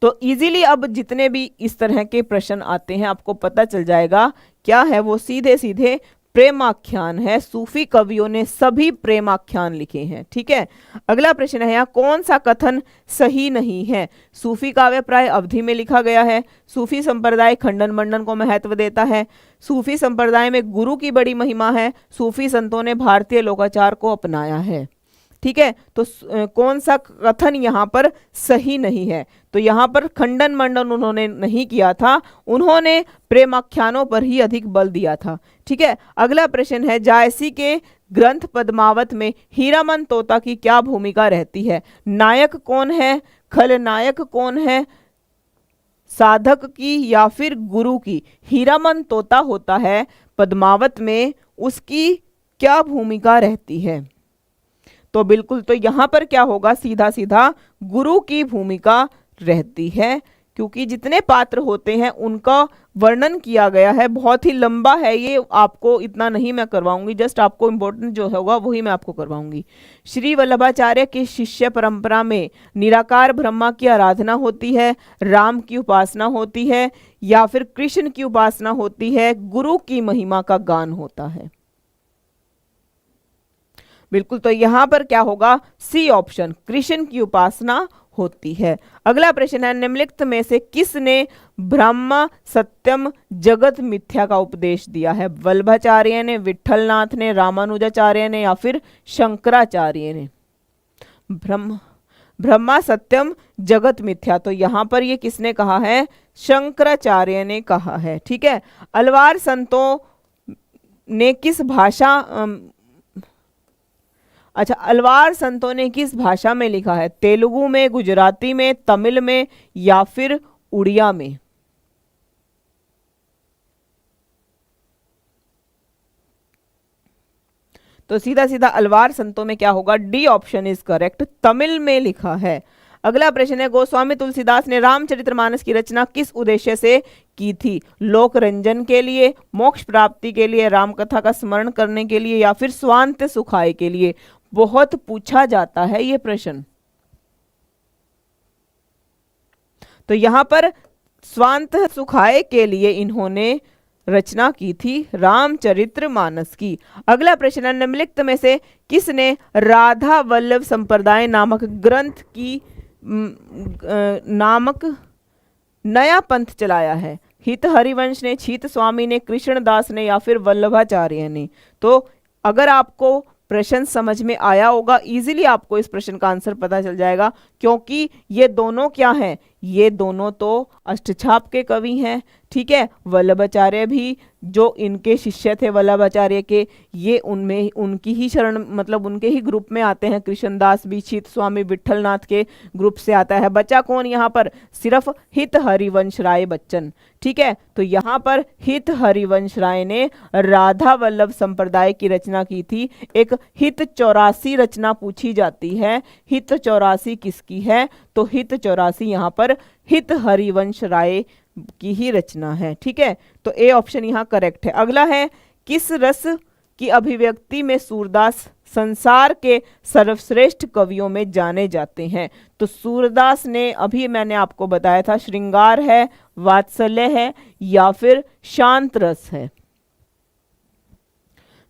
तो इजीली अब जितने भी इस तरह के प्रश्न आते हैं आपको पता चल जाएगा क्या है वो। सीधे सीधे प्रेमाख्यान है। सूफी कवियों ने सभी प्रेमाख्यान लिखे हैं। ठीक है, अगला प्रश्न है यहाँ, कौन सा कथन सही नहीं है? सूफी काव्य प्राय अवधि में लिखा गया है। सूफी संप्रदाय खंडन मंडन को महत्व देता है। सूफी संप्रदाय में गुरु की बड़ी महिमा है। सूफी संतों ने भारतीय लोकाचार को अपनाया है। ठीक है, तो कौन सा कथन यहाँ पर सही नहीं है? तो यहाँ पर खंडन मंडन उन्होंने नहीं किया था, उन्होंने प्रेमाख्यानों पर ही अधिक बल दिया था। ठीक है, अगला प्रश्न है, जायसी के ग्रंथ पद्मावत में हीरामन तोता की क्या भूमिका रहती है? नायक कौन है? खलनायक कौन है? साधक की या फिर गुरु की? हीरामन तोता होता है पद्मावत में, उसकी क्या भूमिका रहती है? तो बिल्कुल, तो यहां पर क्या होगा, सीधा सीधा गुरु की भूमिका रहती है, क्योंकि जितने पात्र होते हैं उनका वर्णन किया गया है। बहुत ही लंबा है ये, आपको इतना नहीं मैं करवाऊंगी, जस्ट आपको इंपॉर्टेंट जो होगा वही मैं आपको करवाऊंगी। श्री वल्लभाचार्य की शिष्य परंपरा में निराकार ब्रह्मा की आराधना होती है, राम की उपासना होती है, या फिर कृष्ण की उपासना होती है, गुरु की महिमा का गान होता है? बिल्कुल, तो यहां पर क्या होगा, सी ऑप्शन, कृष्ण की उपासना होती है। अगला प्रश्न है, निम्नलिखित में से किसने ब्रह्म सत्यम जगत मिथ्या का उपदेश दिया है? वल्लभाचार्य ने, विठलनाथ ने, रामानुजाचार्य ने, या फिर शंकराचार्य ने? ब्रह्मा सत्यम जगत मिथ्या, तो यहां पर ये किसने कहा है? शंकराचार्य ने कहा है। ठीक है, अलवार संतों ने किस भाषा अलवार संतों ने किस भाषा में लिखा है? तेलुगु में, गुजराती में, तमिल में, या फिर उड़िया में? तो सीधा सीधा अलवार संतों में क्या होगा, D option is correct, Tamil में लिखा है। अगला प्रश्न है, गोस्वामी तुलसीदास ने रामचरितमानस की रचना किस उद्देश्य से की थी? लोक रंजन के लिए, मोक्ष प्राप्ति के लिए, राम कथा का स्मरण करने के लिए, या फिर स्वांत सुखाय के लिए? बहुत पूछा जाता है ये प्रश्न। तो यहां पर स्वांत सुखाय के लिए इन्होंने रचना की थी रामचरितमानस की। अगला प्रश्न है, निम्नलिखित में से किसने राधा वल्लभ संप्रदाय नामक ग्रंथ की नामक नया पंथ चलाया है? हित हरिवंश ने, छीत स्वामी ने, कृष्णदास ने, या फिर वल्लभाचार्य ने? तो अगर आपको प्रश्न समझ में आया होगा, इजीली आपको इस प्रश्न का आंसर पता चल जाएगा, क्योंकि ये दोनों क्या हैं, ये दोनों तो अष्टछाप के कवि हैं। ठीक है, वल्लभाचार्य भी जो इनके शिष्य थे वल्लभाचार्य के, ये उनमें उनकी ही शरण, मतलब उनके ही ग्रुप में आते हैं। कृष्णदास भी छीत स्वामी विठलनाथ के ग्रुप से आता है। बचा कौन यहाँ पर? सिर्फ हित हरिवंश राय बच्चन। ठीक है, तो यहाँ पर हित हरिवंश राय ने राधा वल्लभ संप्रदाय की रचना की थी। एक हित 84 रचना पूछी जाती है, हित 84 किसकी है? तो हित 84 यहाँ पर हित हरिवंश राय की ही रचना है। ठीक है, तो ए ऑप्शन यहाँ करेक्ट है। अगला है, किस रस की अभिव्यक्ति में सूरदास संसार के सर्वश्रेष्ठ कवियों में जाने जाते हैं? तो सूरदास ने, अभी मैंने आपको बताया था, श्रृंगार है, वात्सल्य है, या फिर शांत रस है?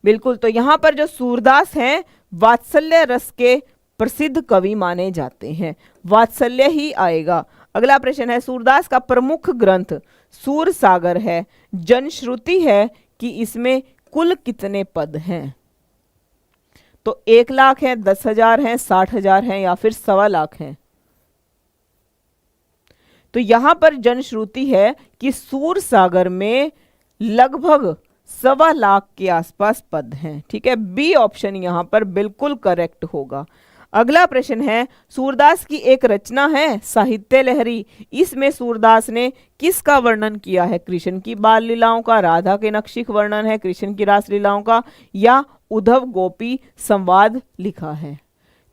बिल्कुल, तो यहां पर जो सूरदास हैं वात्सल्य रस के प्रसिद्ध कवि माने जाते हैं, वात्सल्य ही आएगा। अगला प्रश्न है, सूरदास का प्रमुख ग्रंथ सूर सागर है। जनश्रुति है कि इसमें कुल कितने पद हैं? तो 1 लाख है, 10,000 है, 60,000 है, या फिर 1.25 लाख है? तो यहां पर जनश्रुति है कि सूर सागर में लगभग 1.25 लाख के आसपास पद हैं। ठीक है, बी ऑप्शन यहां पर बिल्कुल करेक्ट होगा। अगला प्रश्न है, सूरदास की एक रचना है साहित्य लहरी, इसमें सूरदास ने किसका वर्णन किया है? कृष्ण की बाल लीलाओं का, राधा के नक्शिक वर्णन है, कृष्ण की रास लीलाओं का, या उद्धव गोपी संवाद लिखा है?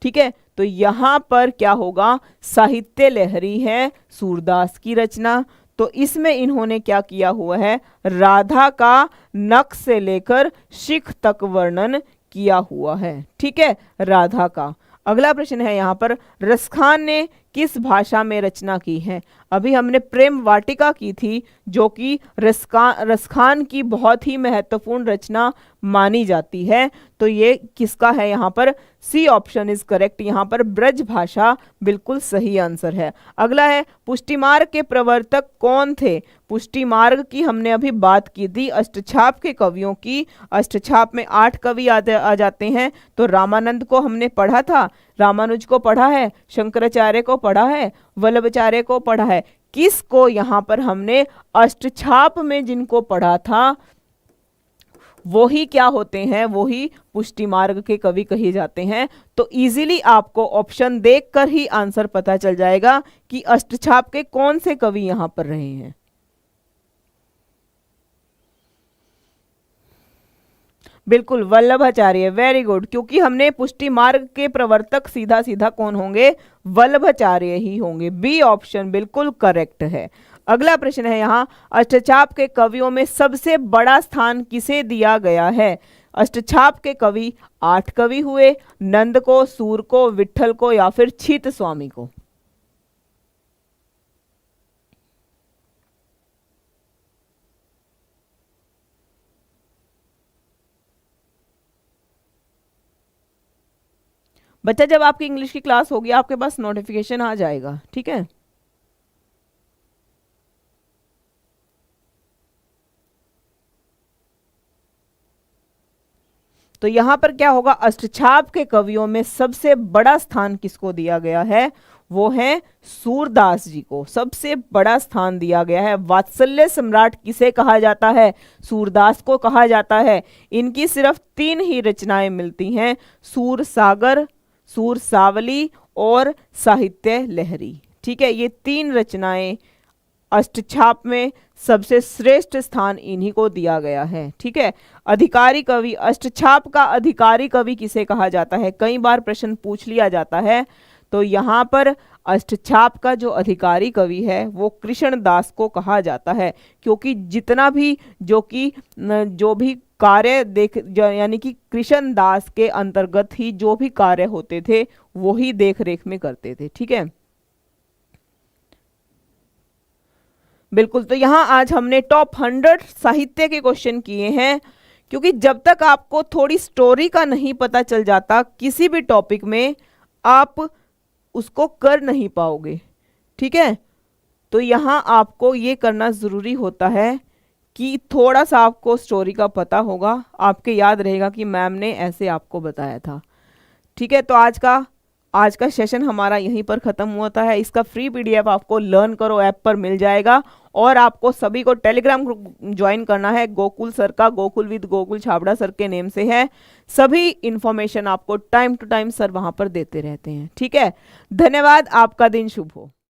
ठीक है, तो यहां पर क्या होगा, साहित्य लहरी है सूरदास की रचना। तो इसमें इन्होंने क्या किया हुआ है, राधा का नख से लेकर शिख तक वर्णन किया हुआ है। ठीक है, राधा का। अगला प्रश्न है यहाँ पर, रसखान ने किस भाषा में रचना की है। अभी हमने प्रेम वाटिका की थी, जो कि रसखान की बहुत ही महत्वपूर्ण रचना मानी जाती है। तो ये किसका है यहाँ पर, सी ऑप्शन इज करेक्ट। यहाँ पर ब्रज भाषा बिल्कुल सही आंसर है। अगला है पुष्टिमार्ग के प्रवर्तक कौन थे। पुष्टिमार्ग की हमने अभी बात की थी, अष्टछाप के कवियों की। अष्टछाप में 8 कवि आ जाते हैं। तो रामानंद को हमने पढ़ा था, रामानुज को पढ़ा है, शंकराचार्य को पढ़ा है, वल्लभाचार्य को पढ़ा है। किसको यहाँ पर हमने अष्टछाप में जिनको पढ़ा था वो ही क्या होते हैं, वो ही पुष्टिमार्ग के कवि कहे जाते हैं। तो इजीली आपको ऑप्शन देखकर ही आंसर पता चल जाएगा कि अष्टछाप के कौन से कवि यहां पर रहे हैं। बिल्कुल वल्लभाचार्य, वेरी गुड, क्योंकि हमने पुष्टि मार्ग के प्रवर्तक सीधा सीधा कौन होंगे, वल्लभाचार्य ही होंगे। बी ऑप्शन बिल्कुल करेक्ट है। अगला प्रश्न है यहाँ, अष्टछाप के कवियों में सबसे बड़ा स्थान किसे दिया गया है। अष्टछाप के कवि 8 कवि हुए, नंद को, सूर को, विट्ठल को या फिर छीत स्वामी को। बच्चा जब आपकी इंग्लिश की क्लास होगी आपके पास नोटिफिकेशन आ जाएगा, ठीक है। तो यहां पर क्या होगा, अष्टछाप के कवियों में सबसे बड़ा स्थान किसको दिया गया है, वो है सूरदास जी को सबसे बड़ा स्थान दिया गया है। वात्सल्य सम्राट किसे कहा जाता है, सूरदास को कहा जाता है। इनकी सिर्फ 3 ही रचनाएं मिलती हैं, सूर सागर, सूर सावली और साहित्य लहरी। ठीक है, ये 3 रचनाएं अष्टछाप में सबसे श्रेष्ठ स्थान इन्हीं को दिया गया है। ठीक है, अधिकारी कवि, अष्टछाप का अधिकारी कवि किसे कहा जाता है, कई बार प्रश्न पूछ लिया जाता है। तो यहाँ पर अष्टछाप का जो अधिकारी कवि है वो कृष्णदास को कहा जाता है, क्योंकि जितना भी जो भी कार्य यानी कि कृष्णदास के अंतर्गत ही जो भी कार्य होते थे वो ही देख रेख में करते थे। ठीक है, बिल्कुल। तो यहाँ आज हमने टॉप 100 साहित्य के क्वेश्चन किए हैं, क्योंकि जब तक आपको थोड़ी स्टोरी का नहीं पता चल जाता किसी भी टॉपिक में आप उसको कर नहीं पाओगे। ठीक है, तो यहाँ आपको ये करना ज़रूरी होता है कि थोड़ा सा आपको स्टोरी का पता होगा, आपके याद रहेगा कि मैम ने ऐसे आपको बताया था। ठीक है, तो आज का सेशन हमारा यहीं पर ख़त्म होता है। इसका फ्री पीडीएफ आपको लर्न करो ऐप पर मिल जाएगा, और आपको सभी को टेलीग्राम ग्रुप ज्वाइन करना है। गोकुल सर का, गोकुल विद गोकुल छाबड़ा सर के नेम से है। सभी इंफॉर्मेशन आपको टाइम टू टाइम सर वहां पर देते रहते हैं। ठीक है, धन्यवाद, आपका दिन शुभ हो।